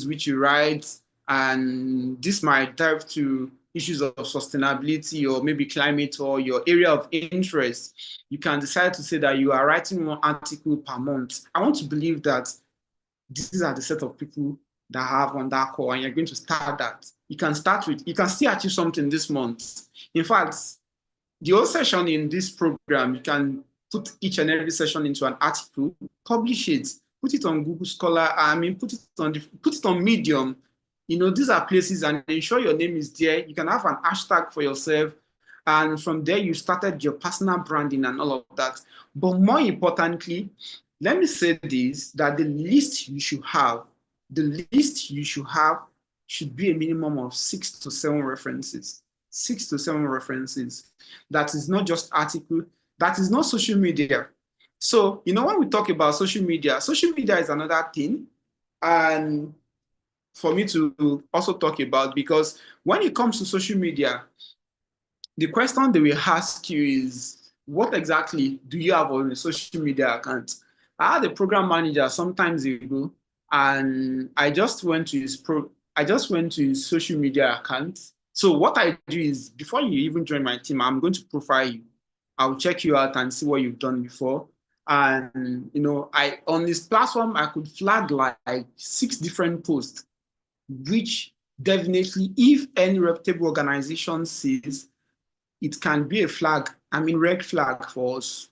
which you write? And this might dive to issues of sustainability or maybe climate or your area of interest. You can decide to say that you are writing 1 article per month. I want to believe that these are the set of people that have on that core, and you're going to start that. You can still achieve something this month. In fact, the whole session in this program, you can put each and every session into an article, publish it, put it on Google Scholar, put it on Medium. You know, these are places, and ensure your name is there. You can have an hashtag for yourself, and from there you started your personal branding and all of that. But more importantly, let me say this, that the list you should have should be a minimum of 6 to 7 references. 6 to 7 references. That is not just article, that is not social media. So, you know, when we talk about social media is another thing. And for me to also talk about, because when it comes to social media, the question they will ask you is, what exactly do you have on a social media account? I had a program manager some times ago, and I just went to his social media account. So what I do is, before you even join my team, I'm going to profile you. I'll check you out and see what you've done before. And you know, on this platform, I could flag like 6 different posts, which definitely, if any reputable organization says, it can be a flag, red flag for us.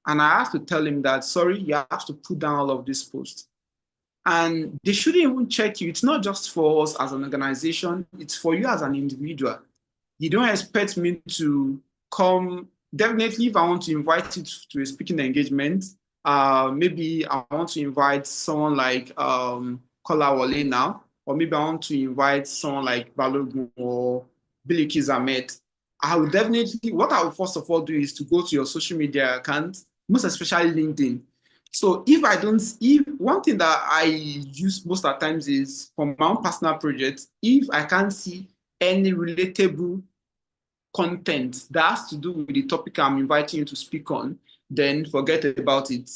And I have to tell him that, sorry, you have to put down all of these posts. And they shouldn't even check you. It's not just for us as an organization, it's for you as an individual. You don't expect me to come. Definitely, if I want to invite you to a speaking engagement, maybe I want to invite someone like Kola Wale now, or maybe I want to invite someone like Balogun or Billy Ahmed. I will definitely, what I will first of all do is to go to your social media account, most especially LinkedIn. So if one thing that I use most of the times is for my own personal projects, if I can't see any relatable content that has to do with the topic I'm inviting you to speak on, then forget about it.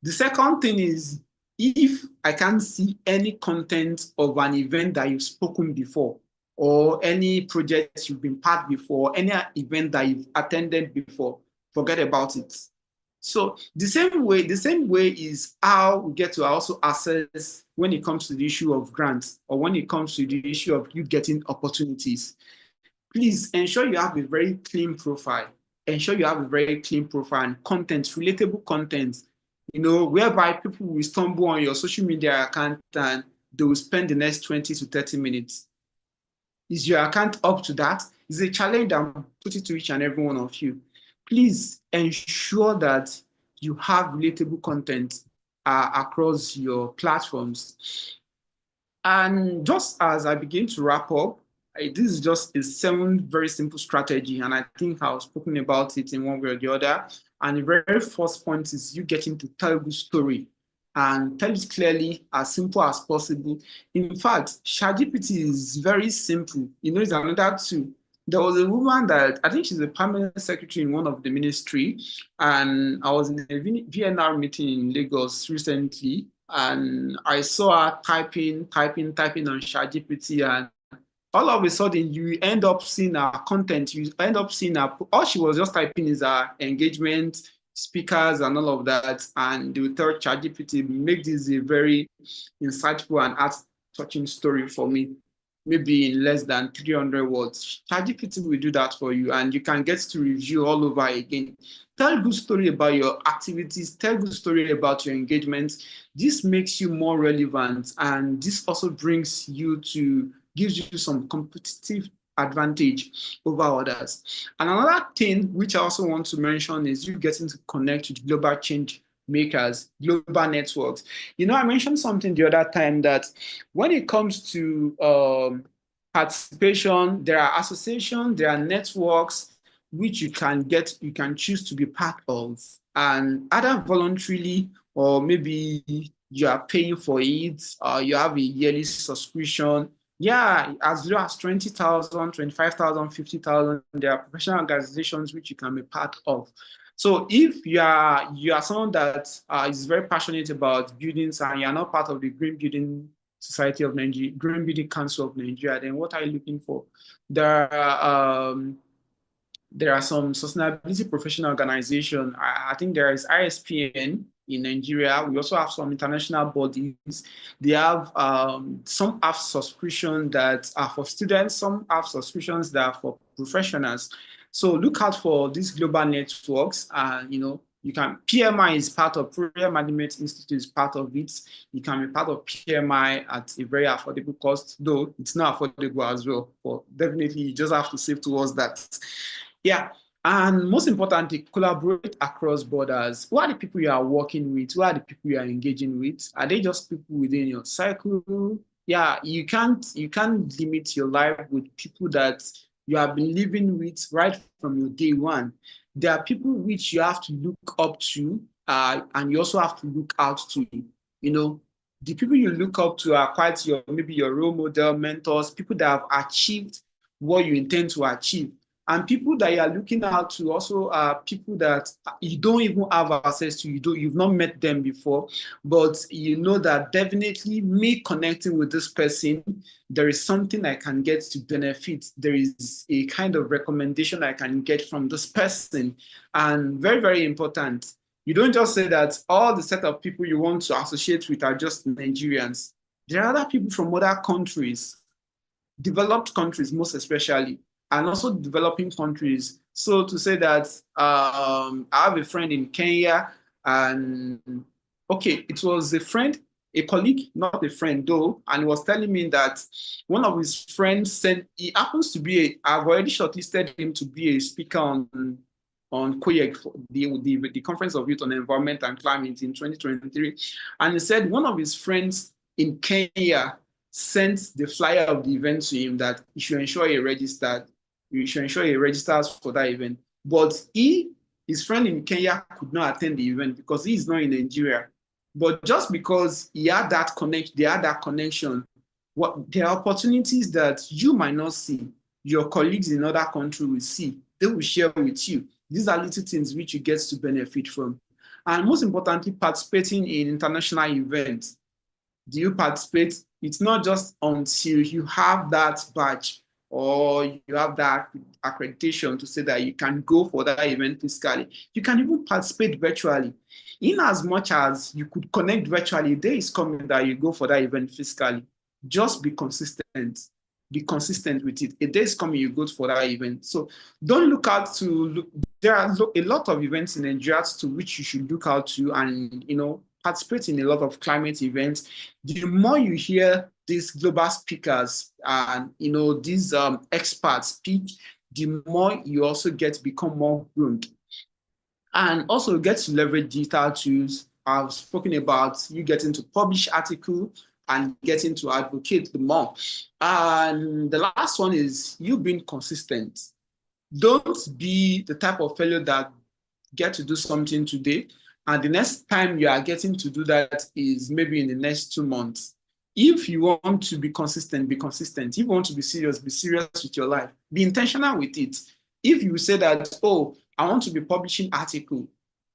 The second thing is, if I can't see any content of an event that you've spoken before, or any project you've been part before, any event that you've attended before, forget about it. So the same way is how we get to also assess when it comes to the issue of grants, or when it comes to the issue of you getting opportunities. Please ensure you have a very clean profile. Ensure you have a very clean profile and content, relatable content, whereby people will stumble on your social media account and they will spend the next 20 to 30 minutes. Is your account up to that? It's a challenge that I'm putting to each and every one of you. Please ensure that you have relatable content across your platforms. And just as I begin to wrap up, this is just a 7 very simple strategy, and I think I've spoken about it in one way or the other. And the very first point is you getting to tell a good story and tell it clearly, as simple as possible. In fact, ChatGPT is very simple. It's another tool. There was a woman that, I think she's a permanent secretary in one of the ministry, and I was in a VNR meeting in Lagos recently, and I saw her typing on ChatGPT, and all of a sudden you end up seeing her content, you end up seeing her, all she was just typing is her engagement, speakers and all of that, and they will tell ChatGPT, make this a very insightful and heart-touching story for me, maybe in less than 300 words. ChatGPT will do that for you, and you can get to review all over again. Tell a good story about your activities, tell a good story about your engagements. This makes you more relevant, and this also gives you some competitive advantage over others. And another thing which I also want to mention is you getting to connect with global change makers, global networks. I mentioned something the other time that when it comes to participation, there are associations, there are networks which you can choose to be part of, and either voluntarily or maybe you are paying for it, or you have a yearly subscription. Yeah, as low as 20,000, 25,000, 50,000, there are professional organizations which you can be part of. So if you are someone that is very passionate about buildings and you're not part of the Green Building Society of Nigeria, Green Building Council of Nigeria, then what are you looking for? There are some sustainability professional organizations. I think there is ISPN in Nigeria. We also have some international bodies. They have some have subscriptions that are for students, some have subscriptions that are for professionals. So look out for these global networks. You can, PMI is part of, Program Management Institute is part of it. You can be part of PMI at a very affordable cost, though it's not affordable as well. But definitely you just have to save towards that. Yeah. And most importantly, collaborate across borders. Who are the people you are working with? Who are the people you are engaging with? Are they just people within your cycle? Yeah, you can't limit your life with people that you have been living with right from your day one. There are people which you have to look up to, and you also have to look out to. The people you look up to are quite maybe your role model, mentors, people that have achieved what you intend to achieve. And people that you are looking out to also are people that you don't even have access to. You've not met them before, but you know that definitely me connecting with this person, there is something I can get to benefit. There is a kind of recommendation I can get from this person. And very, very important, you don't just say that all the set of people you want to associate with are just Nigerians. There are other people from other countries. developed countries, most especially, and also developing countries. So to say that I have a friend in Kenya, and okay, it was a friend, a colleague, not a friend though, and he was telling me that one of his friends sent, he happens to be I've already shortlisted him to be a speaker on CAAP, the Conference of Youth on Environment and Climate in 2023. And he said one of his friends in Kenya sent the flyer of the event to him that he should ensure he registers for that event. But his friend in Kenya could not attend the event because he is not in Nigeria. But just because they had that connection, there are opportunities that you might not see, your colleagues in other countries will see, they will share with you. These are little things which you get to benefit from. And most importantly, participating in international events. Do you participate? It's not just until you have that badge or you have that accreditation to say that you can go for that event physically. You can even participate virtually. In as much as you could connect virtually, there is coming that you go for that event physically. Just be consistent. Be consistent with it. A day is coming, you go for that event. So don't look out there are a lot of events in Nigeria to which you should look out to, and participate in a lot of climate events. The more you hear these global speakers and these experts speak, the more you also become more groomed. And also get to leverage digital tools. I've spoken about you getting to publish articles and getting to advocate the more. And the last one is you being consistent. Don't be the type of fellow that get to do something today, and the next time you are getting to do that is maybe in the next 2 months. If you want to be consistent, be consistent. If you want to be serious with your life. Be intentional with it. If you say that, oh, I want to be publishing article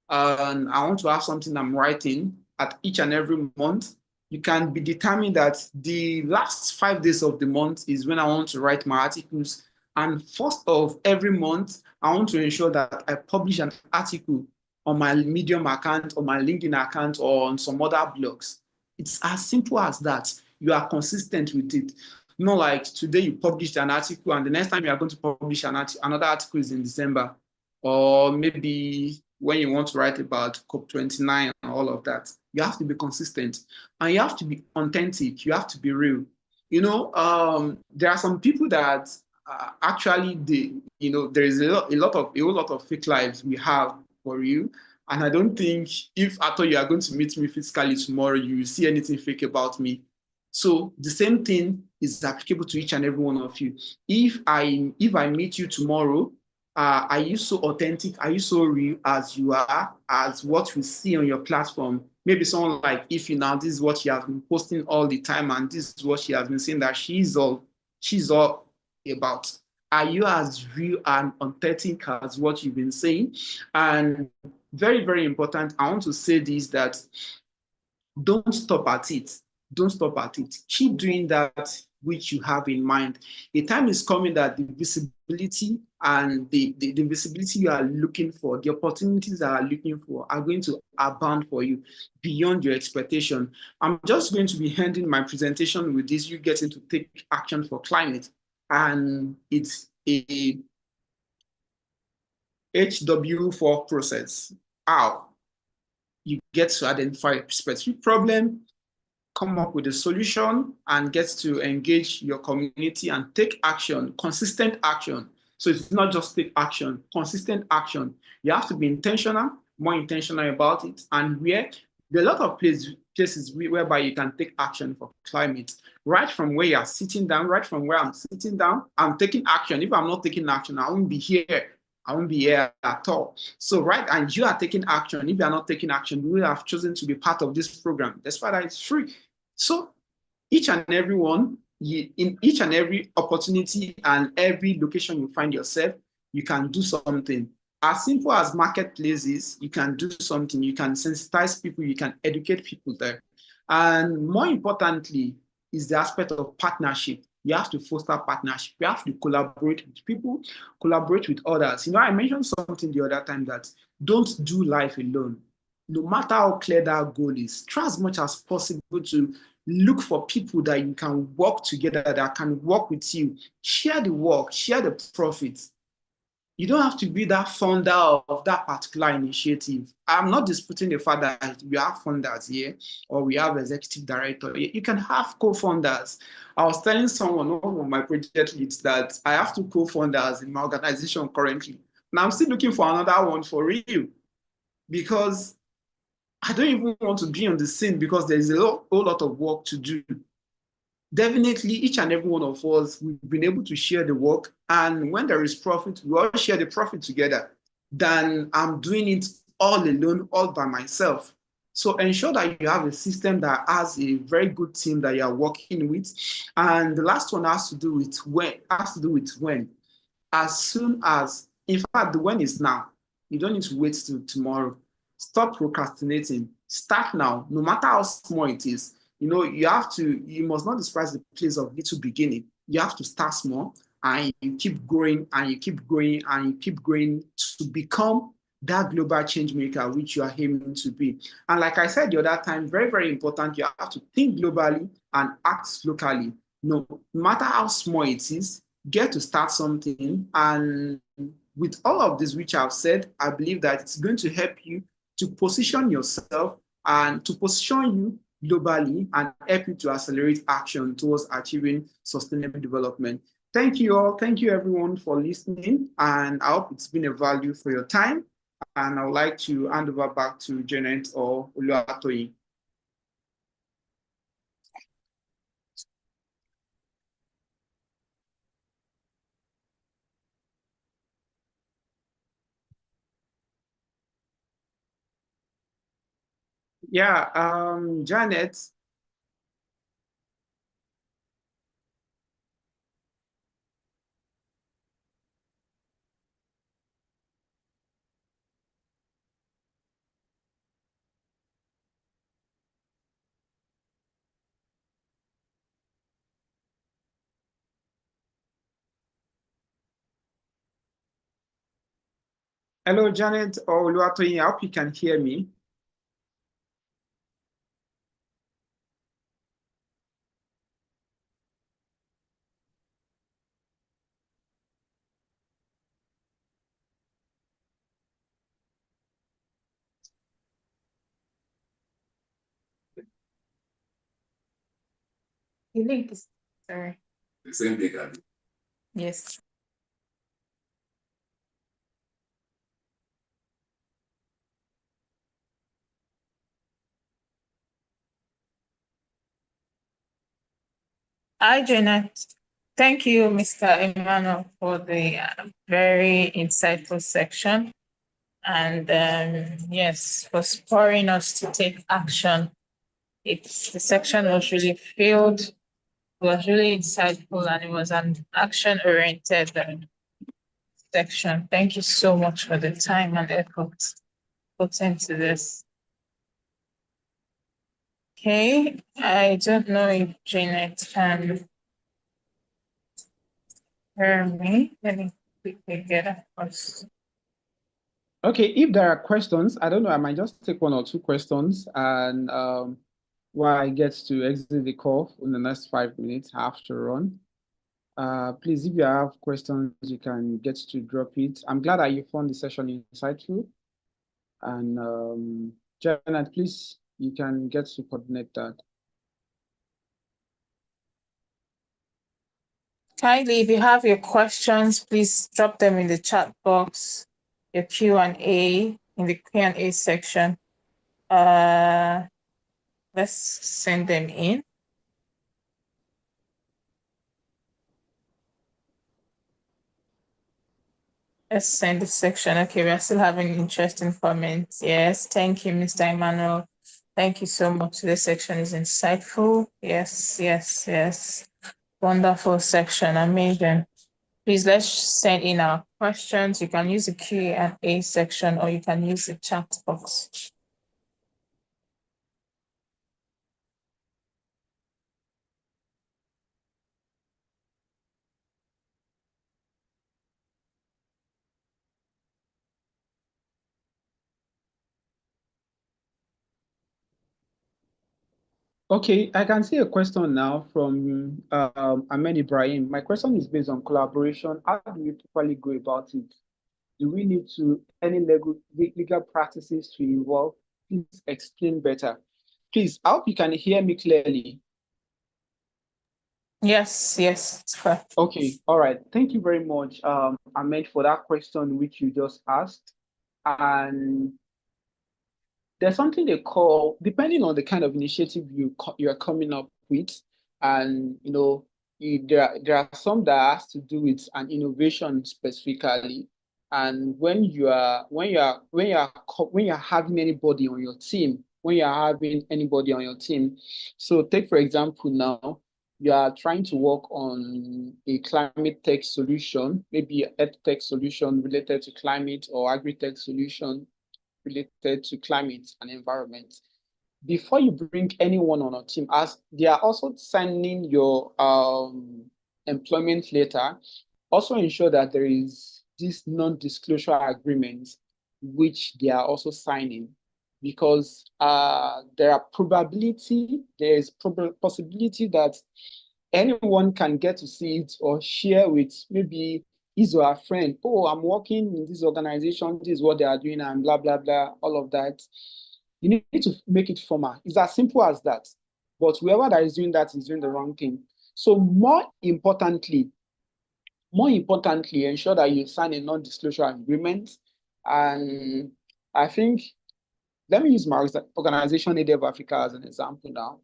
and I want to have something I'm writing at each and every month, you can be determined that the last 5 days of the month is when I want to write my articles. And first of every month, I want to ensure that I publish an article on my Medium account, or my LinkedIn account, or on some other blogs. It's as simple as that. You are consistent with it. Not like today you published an article and the next time you are going to publish another article is in December, or maybe when you want to write about COP29 and all of that. You have to be consistent and you have to be authentic. You have to be real. There are some people that actually, there is a whole lot of fake lives we have for you. And I don't think if at all you are going to meet me physically tomorrow, you will see anything fake about me. So the same thing is applicable to each and every one of you. If I meet you tomorrow, are you so authentic? Are you so real as you are, as what we see on your platform? Maybe someone like Ify now, this is what she has been posting all the time, and this is what she has been saying that she's all about. Are you as real and authentic as what you've been saying? And very, very important, I want to say this, that don't stop at it. Don't stop at it. Keep doing that which you have in mind. A time is coming that the visibility and the visibility you are looking for, the opportunities that are looking for are going to abound for you beyond your expectation. I'm just going to be ending my presentation with this: you getting to take action for climate. And it's a HW4 process. How you get to identify a specific problem, come up with a solution, and get to engage your community and take action, consistent action. So it's not just take action, consistent action. You have to be intentional, more intentional about it. And there are a lot of places whereby you can take action for climate. Right from where you are sitting down, right from where I'm sitting down, I'm taking action. If I'm not taking action, I won't be here. I won't be here at all. So, right, and you are taking action. If you are not taking action, you will have chosen to be part of this program. That's why it's free. So each and every one, in each and every opportunity and every location you find yourself, you can do something. As simple as marketplaces, you can do something. You can sensitize people, you can educate people there. And more importantly is the aspect of partnership. You have to foster partnership. You have to collaborate with people, collaborate with others. I mentioned something the other time that don't do life alone. No matter how clear that goal is, try as much as possible to Look for people that you can work together, that can work with you. Share the work, share the profits. You don't have to be that founder of that particular initiative. I'm not disputing the fact that we have funders here or we have executive director. You can have co-founders. I was telling someone, one of my project leads, that I have 2 co-founders in my organization currently. And I'm still looking for another one for real, because I don't even want to be on the scene because there's a whole lot of work to do. Definitely, each and every one of us, we've been able to share the work. And when there is profit, we all share the profit together. Than I'm doing it all alone, all by myself. So ensure that you have a system that has a very good team that you are working with. And the last one has to do with when. As soon as, in fact, the when is now. You don't need to wait till tomorrow. Stop procrastinating. Start now, no matter how small it is. You must not despise the place of little beginning. You have to start small, and you keep growing and you keep growing and you keep growing to become that global change maker which you are aiming to be. And like I said the other time, very, very important, you have to think globally and act locally. No matter how small it is, get to start something. And with all of this which I've said, I believe that it's going to help you to position yourself and to position you globally and help you to accelerate action towards achieving sustainable development. Thank you all. Thank you everyone for listening. And I hope it's been a value for your time. And I would like to hand over back to Janet or Oluwatoyin. Yeah, Janet. Hello, Janet or Oluwatoyin. I hope you can hear me. The link is, sorry. The same thing. Yes. Hi, Janet. Thank you, Mr. Emmanuel, for the very insightful section. And yes, for spurring us to take action. The section was really filled, it was really insightful, and it was an action-oriented section. Thank you so much for the time and effort put into this. Okay, I don't know if Janet can hear me. Let me quickly get it first. Okay, if there are questions, I don't know, I might just take 1 or 2 questions, and while I get to exit the call in the next 5 minutes, I have to run. Please, if you have questions, you can get to drop it. I'm glad that you found the session insightful. And Janet, please, you can get to coordinate that. Kindly, if you have your questions, please drop them in the chat box, your Q&A, in the Q&A section. Let's send them in. Let's send the section. Okay, we're still having interesting comments. Yes, thank you, Mr. Emmanuel. Thank you so much. This section is insightful. Yes, yes, yes. Wonderful section, amazing. Please let's send in our questions. You can use the Q&A section or you can use the chat box. Okay, I can see a question now from Amen Ibrahim. My question is based on collaboration. How do we properly go about it? Do we need to any legal practices to involve? Please explain better. Please, I hope you can hear me clearly. Yes, yes, it's correct. Okay, all right. Thank you very much, Ahmed, for that question which you just asked. And there's something they call, depending on the kind of initiative you are coming up with, and there are some that has to do with an innovation specifically. And when you're having anybody on your team, so take for example now, you are trying to work on a climate tech solution, maybe a earth tech solution related to climate, or agri-tech solution related to climate and environment. Before you bring anyone on a team, as they are also signing your employment letter, also ensure that there is this non-disclosure agreement which they are also signing, because there is possibility that anyone can get to see it or share with maybe his or her friend. Oh, I'm working in this organization, this is what they are doing, and blah, blah, blah, all of that. You need to make it formal. It's as simple as that. But whoever that is doing that is doing the wrong thing. So more importantly, ensure that you sign a non-disclosure agreement. And I think, let me use my organization, Native Africa, as an example now.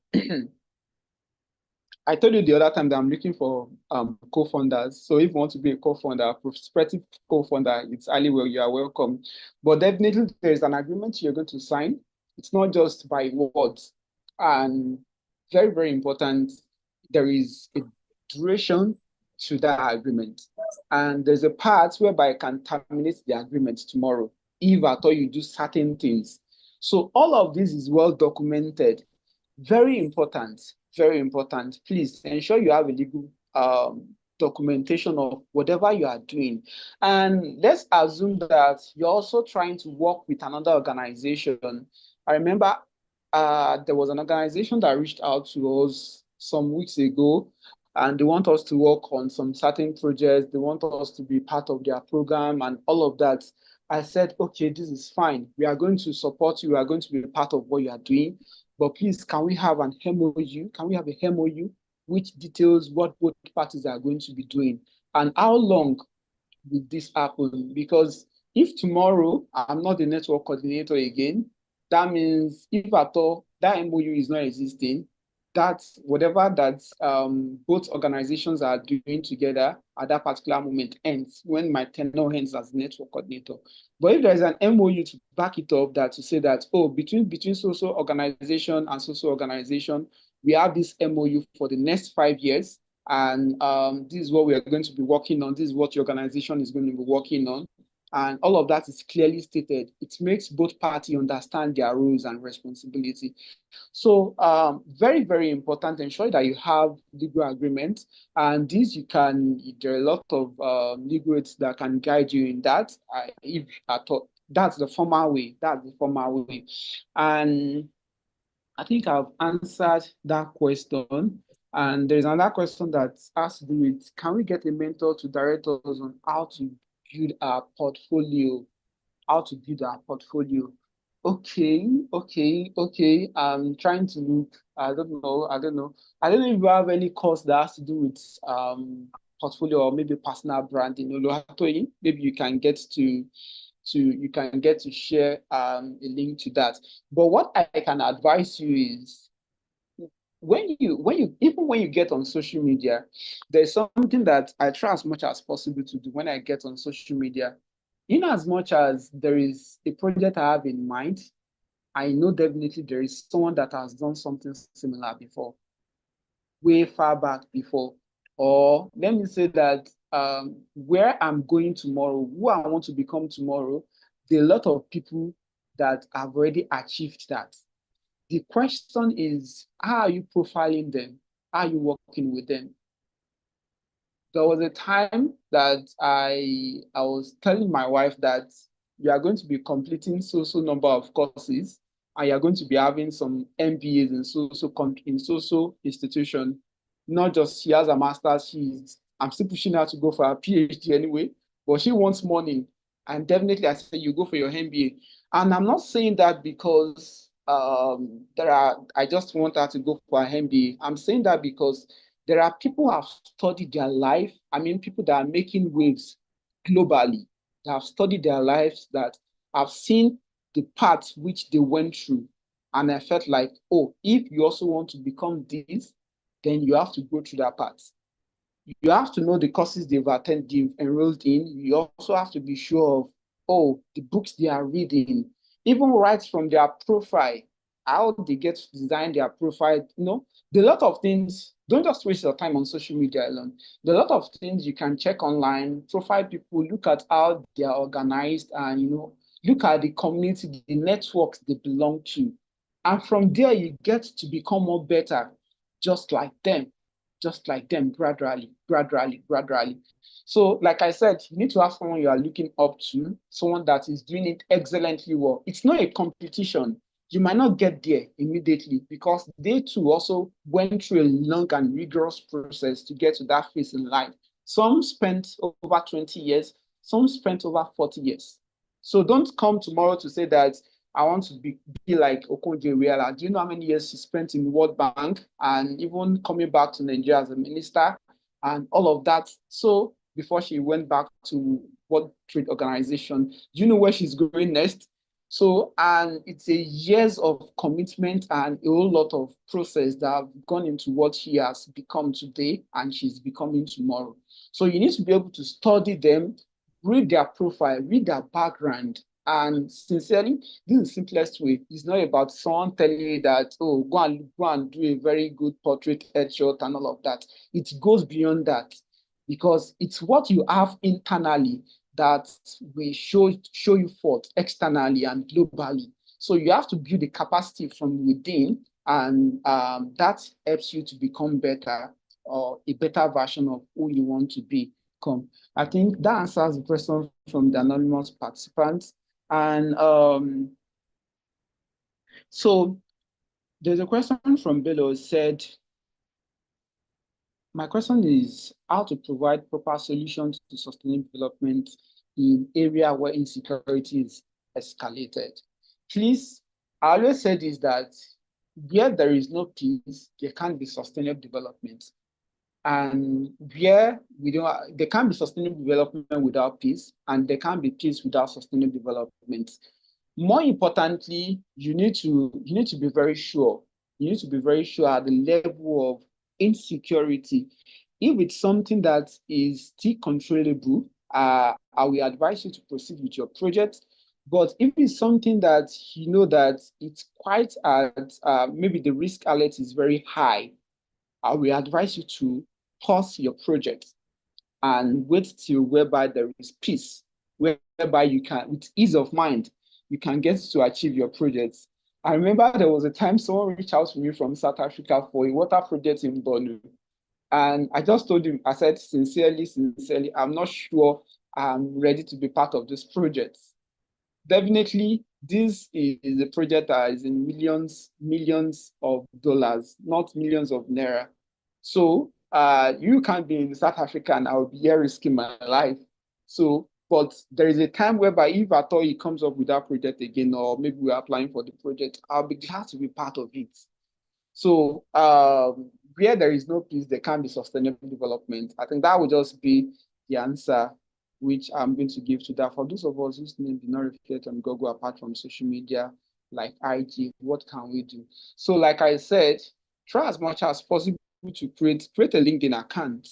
I told you the other time that I'm looking for co-founders. So if you want to be a co-founder, a prospective co-founder, it's highly well, you are welcome. But definitely there's an agreement you're going to sign. It's not just by words. And very, very important, there is a duration to that agreement. And there's a part whereby I can terminate the agreement tomorrow if at all you do certain things. So all of this is well documented. Very important, very important. Please ensure you have a legal documentation of whatever you are doing. And let's assume that you're also trying to work with another organization. I remember there was an organization that reached out to us some weeks ago, and they want us to work on some certain projects. They want us to be part of their program and all of that. I said, okay, this is fine. We are going to support you. We are going to be a part of what you are doing. But please, can we have an MOU? Can we have a MOU which details what both parties are going to be doing? And how long will this happen? Because if tomorrow I'm not the network coordinator again, that means if at all that MOU is not existing, that's whatever that both organizations are doing together at that particular moment ends, when my tenure ends as network coordinator. But if there is an MOU to back it up, that to say that, oh, between social organization and social organization, we have this MOU for the next 5 years, and this is what we are going to be working on. This is what your organization is going to be working on. And all of that is clearly stated. It makes both parties understand their roles and responsibility. So very, very important, ensure that you have legal agreements. And this there are a lot of legal aids that can guide you in that. If at all, that's the formal way. And I think I've answered that question. And there's another question that has to do with, can we get a mentor to direct us on how to build our portfolio? Okay. I'm trying to look. I don't know if you have any course that has to do with portfolio or maybe personal branding. Maybe you can get to share a link to that. But what I can advise you is, when you get on social media, there's something that I try as much as possible to do when I get on social media. In as much as there is a project I have in mind, I know definitely there is someone that has done something similar before, way far back before. Or let me say that where I'm going tomorrow, who I want to become tomorrow, there are a lot of people that have already achieved that. The question is, how are you profiling them? How are you working with them? There was a time that I was telling my wife that we are going to be completing so number of courses. and you're going to be having some MBAs in so institution. Not just she has a master's, I'm still pushing her to go for a PhD anyway, but she wants money. And definitely I say you go for your MBA. And I'm not saying that because I just want her to go for an MBA. I'm saying that because there are people who have studied their life. I mean, people that are making waves globally, that have studied their lives, that have seen the path which they went through. And I felt like, oh, if you also want to become this, then you have to go through that path. You have to know the courses they've enrolled in. You also have to be sure of, oh, the books they are reading, even right from their profile, how they get to design their profile. There are a lot of things. Don't just waste your time on social media alone. There are a lot of things you can check online, profile people, look at how they are organized, and look at the community, the networks they belong to. And from there, you get to become more better, just like them gradually. So, like I said, you need to have someone you are looking up to, someone that is doing it excellently well. It's not a competition. You might not get there immediately because they too also went through a long and rigorous process to get to that phase in life. Some spent over 20 years, some spent over 40 years. So don't come tomorrow to say that I want to be like Okonjo-Iweala. Do you know how many years she spent in World Bank and even coming back to Nigeria as a minister and all of that? So before she went back to World Trade Organization, do you know where she's going next? So, and it's a years of commitment and a whole lot of process that have gone into what she has become today and she's becoming tomorrow. So you need to be able to study them, read their profile, read their background. And sincerely, this is the simplest way. It's not about someone telling you that, oh, go and do a very good portrait headshot and all of that. It goes beyond that because it's what you have internally that will show you forth externally and globally. So you have to build the capacity from within, and that helps you to become better or a better version of who you want to become. I think that answers the question from the anonymous participants. And so there's a question from Bello said, my question is how to provide proper solutions to sustainable development in area where insecurity is escalated. Please, I always say this, that where there is no peace, there can't be sustainable development. And where there can't be sustainable development without peace, and there can't be peace without sustainable development. More importantly, you need to be very sure. You need to be very sure at the level of insecurity. If it's something that is still controllable, I will advise you to proceed with your project. But if it's something that you know that it's quite at maybe the risk alert is very high, I will advise you to pause your project and wait till whereby there is peace, whereby you can, with ease of mind, you can get to achieve your projects. I remember there was a time someone reached out to me from South Africa for a water project in Bornu. And I just told him, I said, sincerely, I'm not sure I'm ready to be part of this project. Definitely, this is a project that is in millions of dollars, not millions of naira. So you can't be in South Africa and I'll be here risking my life. So, but there is a time whereby if at all he comes up with that project again, or maybe we're applying for the project, I'll be glad to be part of it. So where there is no peace, there can't be sustainable development. I think that would just be the answer which I'm going to give to that. For those of us whose name did not reflect on Google apart from social media like IG, what can we do? So like I said, try as much as possible to create a LinkedIn account.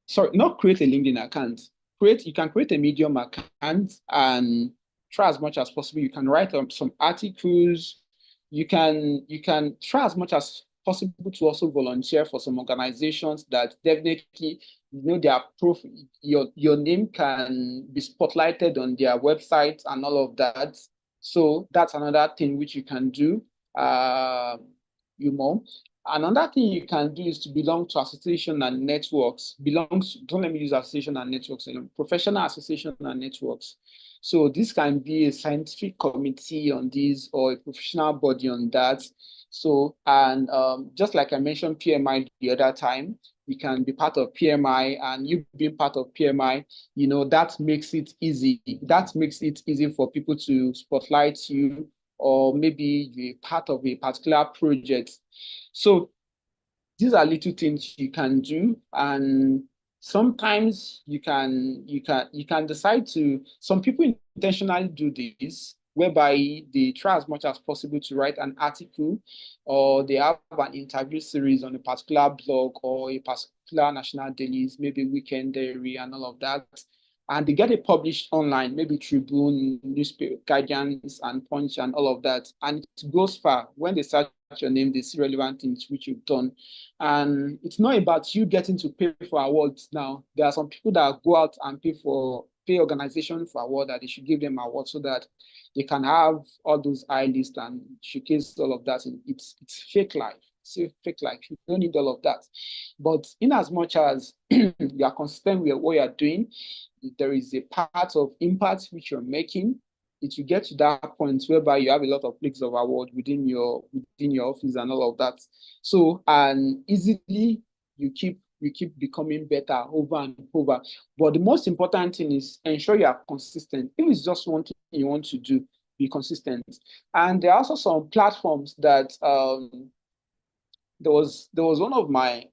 Sorry, not create a LinkedIn account. You can create a Medium account and try as much as possible. You can write some articles. You can try as much as possible to also volunteer for some organizations that definitely their profile, your name can be spotlighted on their website and all of that. So that's another thing which you can do. Another thing you can do is to belong to association and networks. Don't let me use association and networks alone, professional association and networks. So this can be a scientific committee on this or a professional body on that. So, and just like I mentioned PMI the other time, you can be part of PMI, and you being part of PMI, you know, that makes it easy. That makes it easy for people to spotlight you, or maybe you're part of a particular project. So these are little things you can do, and sometimes you can decide to. Some people intentionally do this, whereby they try as much as possible to write an article, or they have an interview series on a particular blog or a particular national dailies, maybe Weekend Diary and all of that, and they get it published online, maybe Tribune, newspaper, Guardians, and Punch, and all of that. And it goes far. When they search your name, they see relevant things which you've done. And it's not about you getting to pay for awards now. There are some people that go out and pay organizations for award, that they should give them awards so that they can have all those eye lists and showcase all of that. It's fake life. It's fake life. You don't need all of that. But in as much as you are consistent with what you are doing, there is a part of impact which you're making. It will get to that point whereby you have a lot of plaques of award within your office and all of that. So, and easily you keep becoming better over and over. But the most important thing is ensure you are consistent. If it's just one thing you want to do, be consistent. And there are also some platforms that there was one of my,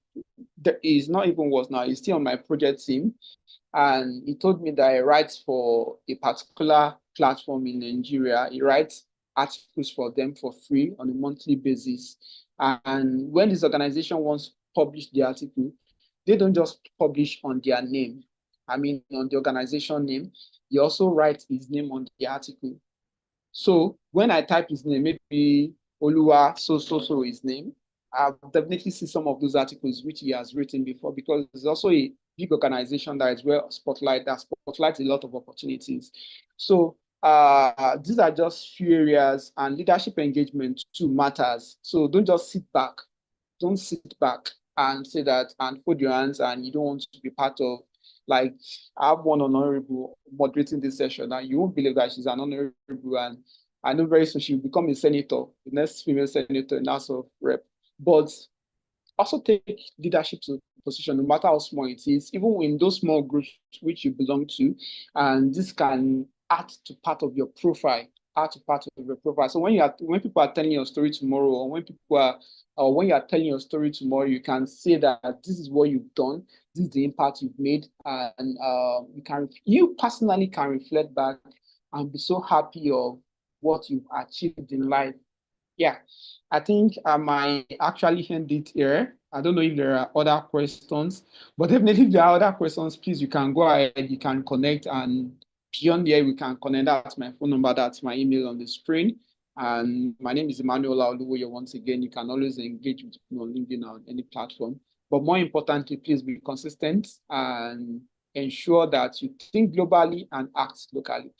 there is not even was now, he's still on my project team. And he told me that he writes for a particular platform in Nigeria. He writes articles for them for free on a monthly basis. And when this organization wants to publish the article, they don't just publish on their name. I mean, on the organization name, he also writes his name on the article. So when I type his name, maybe Oluwa so his name, I've definitely seen some of those articles which he has written before, because it's also a big organization that is well spotlights a lot of opportunities. So these are just few areas, and leadership engagement too matters. So don't just sit back. Don't sit back and say that and fold your hands and you don't want to be part of, like, I have one honorable moderating this session, and you won't believe that she's an honorable, and I know very soon she'll become a senator, the next female senator in House of Rep. But also take leadership to position, no matter how small it is, even in those small groups which you belong to, and this can add to part of your profile. So when people are telling your story tomorrow, or when you are telling your story tomorrow, you can say that this is what you've done, this is the impact you've made, and you personally can reflect back and be so happy of what you've achieved in life. Yeah, I think I might actually end it here. I don't know if there are other questions, but definitely if there are other questions, please, you can go ahead, you can connect, and beyond there, we can connect. That's my phone number, that's my email on the screen. And my name is Emmanuel Oluwoye. Once again, you can always engage with me on LinkedIn or on any platform. But more importantly, please be consistent and ensure that you think globally and act locally.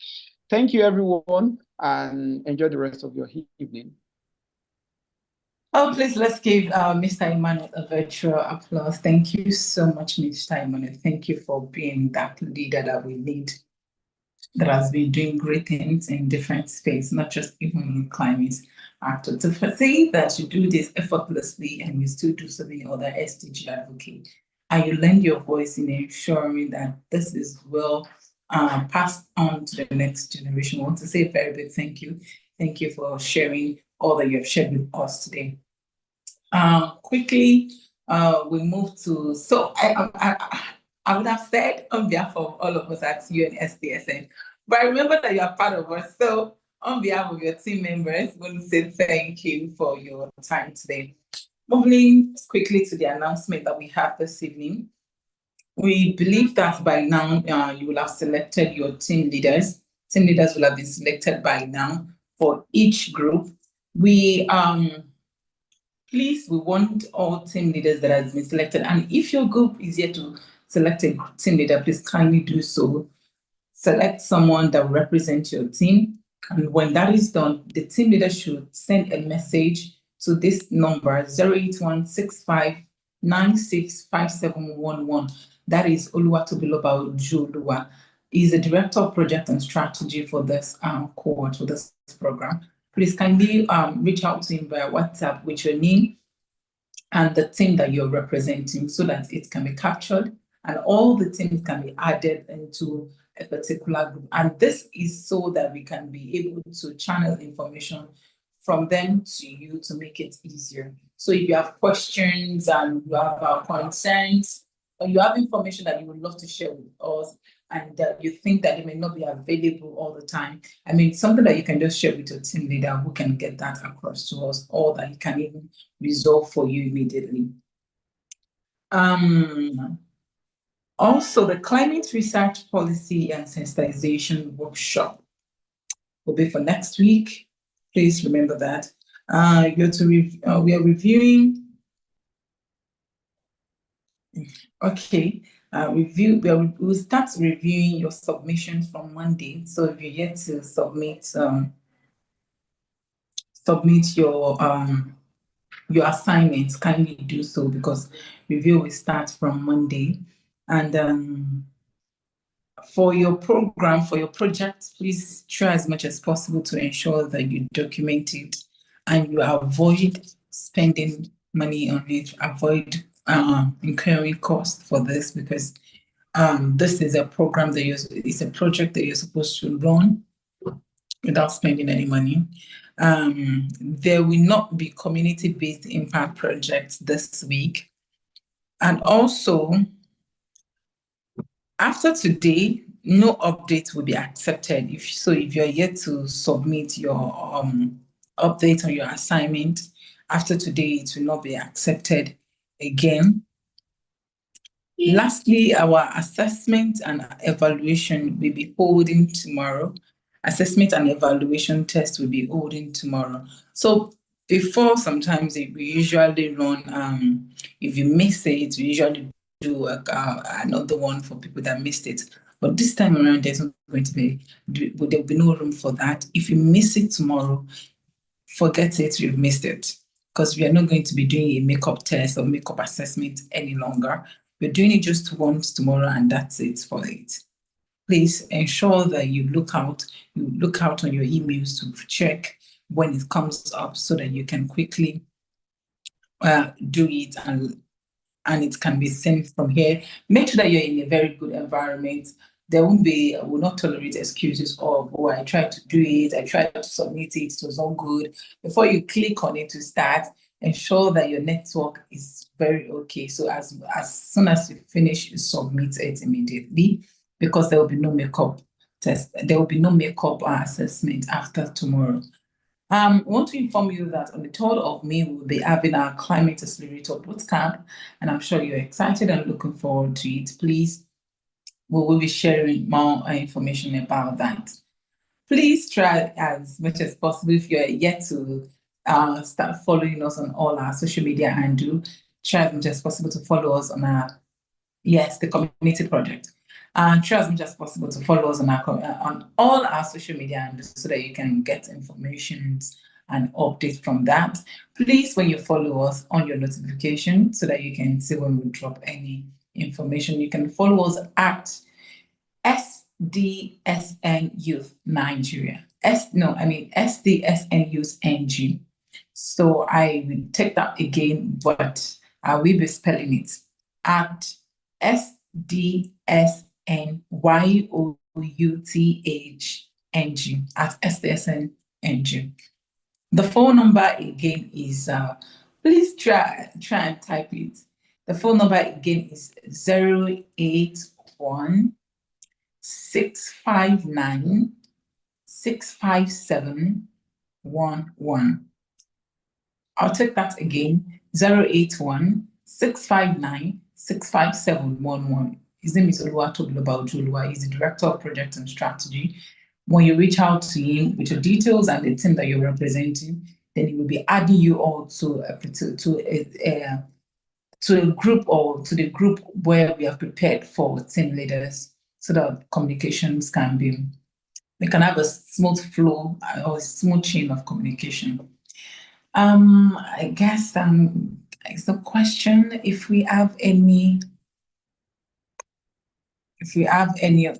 Thank you, everyone, and enjoy the rest of your evening. Oh, please, let's give Mr. Emmanuel a virtual applause. Thank you so much, Mr. Emmanuel. Thank you for being that leader that we need, that has been doing great things in different spaces, not just even in climate actors. To say that you do this effortlessly and you still do so many other SDG advocate, and you lend your voice in ensuring that this is well passed on to the next generation. I want to say a very big thank you. Thank you for sharing all that you have shared with us today. Quickly, we move to, so I would have said on behalf of all of us at UNSDSN, but I remember that you are part of us. So on behalf of your team members, I want to say thank you for your time today. Moving quickly to the announcement that we have this evening. We believe that by now you will have selected your team leaders. Team leaders will have been selected by now for each group. Please, we want all team leaders that has been selected. And if your group is yet to select a team leader, please kindly do so. Select someone that represents your team. And when that is done, the team leader should send a message to this number, 08165965711. That is Oluwatobiloba Ojuluwa. He's the Director of Project and Strategy for this cohort, for this program. Please kindly reach out to him via WhatsApp with your name and the team that you're representing so that it can be captured and all the teams can be added into a particular group. And this is so that we can be able to channel information from them to you to make it easier. So if you have questions and you have concerns, or you have information that you would love to share with us, and you think that it may not be available all the time, I mean, something that you can just share with your team leader who can get that across to us, or that he can even resolve for you immediately. Also, the Climate Research Policy and Sensitization Workshop will be for next week. Please remember that. We are reviewing. Okay, we'll start reviewing your submissions from Monday. So if you're yet to submit your assignments, kindly do so, because review will start from Monday. And for your program, for your project, please try as much as possible to ensure that you document it and you avoid spending money on it, avoid incurring cost for this, because this is a program that it's a project that you're supposed to run without spending any money. There will not be community-based impact projects this week. And also, after today, no updates will be accepted. If you're yet to submit your update on your assignment, after today, it will not be accepted again. Lastly, our assessment and evaluation will be holding tomorrow. Assessment and evaluation test will be holding tomorrow. So before, sometimes we usually run, if you miss it, we usually do another one for people that missed it. But this time around, there's not going to be, there'll be no room for that. If you miss it tomorrow, forget it, you've missed it. Because we are not going to be doing a makeup test or makeup assessment any longer. We're doing it just once tomorrow, and that's it for it. Please ensure that you look out on your emails to check when it comes up so that you can quickly do it and it can be sent from here. Make sure that you're in a very good environment. Will not tolerate excuses of, oh, I tried to do it, I tried to submit it, it was not good. Before you click on it to start, ensure that your network is very okay. So as soon as you finish, you submit it immediately, because there will be no makeup test. There will be no makeup assessment after tomorrow. I want to inform you that on the 3rd of May, we'll be having our Climate Accelerator Bootcamp, and I'm sure you're excited and looking forward to it. Please, we will be sharing more information about that. Please try as much as possible, if you're yet to start following us on all our social media handle, try as much as possible to follow us on the community project. Try as much as possible to follow us on all our social media handles so that you can get information and updates from that. Please, when you follow us, on your notification so that you can see when we drop any information. You can follow us at SDSN Youth Nigeria. SDSN Youth NG. So I will take that again, but I will be spelling it at SDSNYOUTHNG, at SDSNNG. The phone number again is, please try and type it. The phone number again is 081 659 65711. I'll take that again, 081 659 65711. His name is Oluwatobiloba Ojuluwa. He's the Director of Project and Strategy. When you reach out to him with your details and the team that you're representing, then he will be adding you all to a group, or to the group where we have prepared for team leaders, so that communications we can have a smooth flow or a smooth chain of communication. I guess it's a question. If we have any,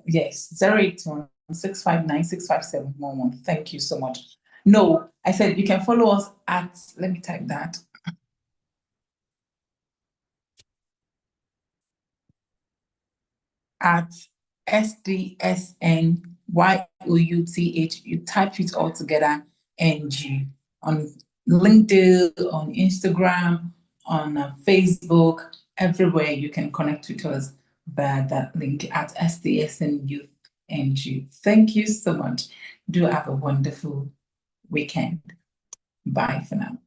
yes, 081-659-65711. Thank you so much. No, I said you can follow us at, let me type that. At SDSNYOUTH, you type it all together, NG, on LinkedIn, on Instagram, on Facebook, everywhere you can connect with us via that link at SDSN Youth NG. Thank you so much. Do have a wonderful weekend. Bye for now.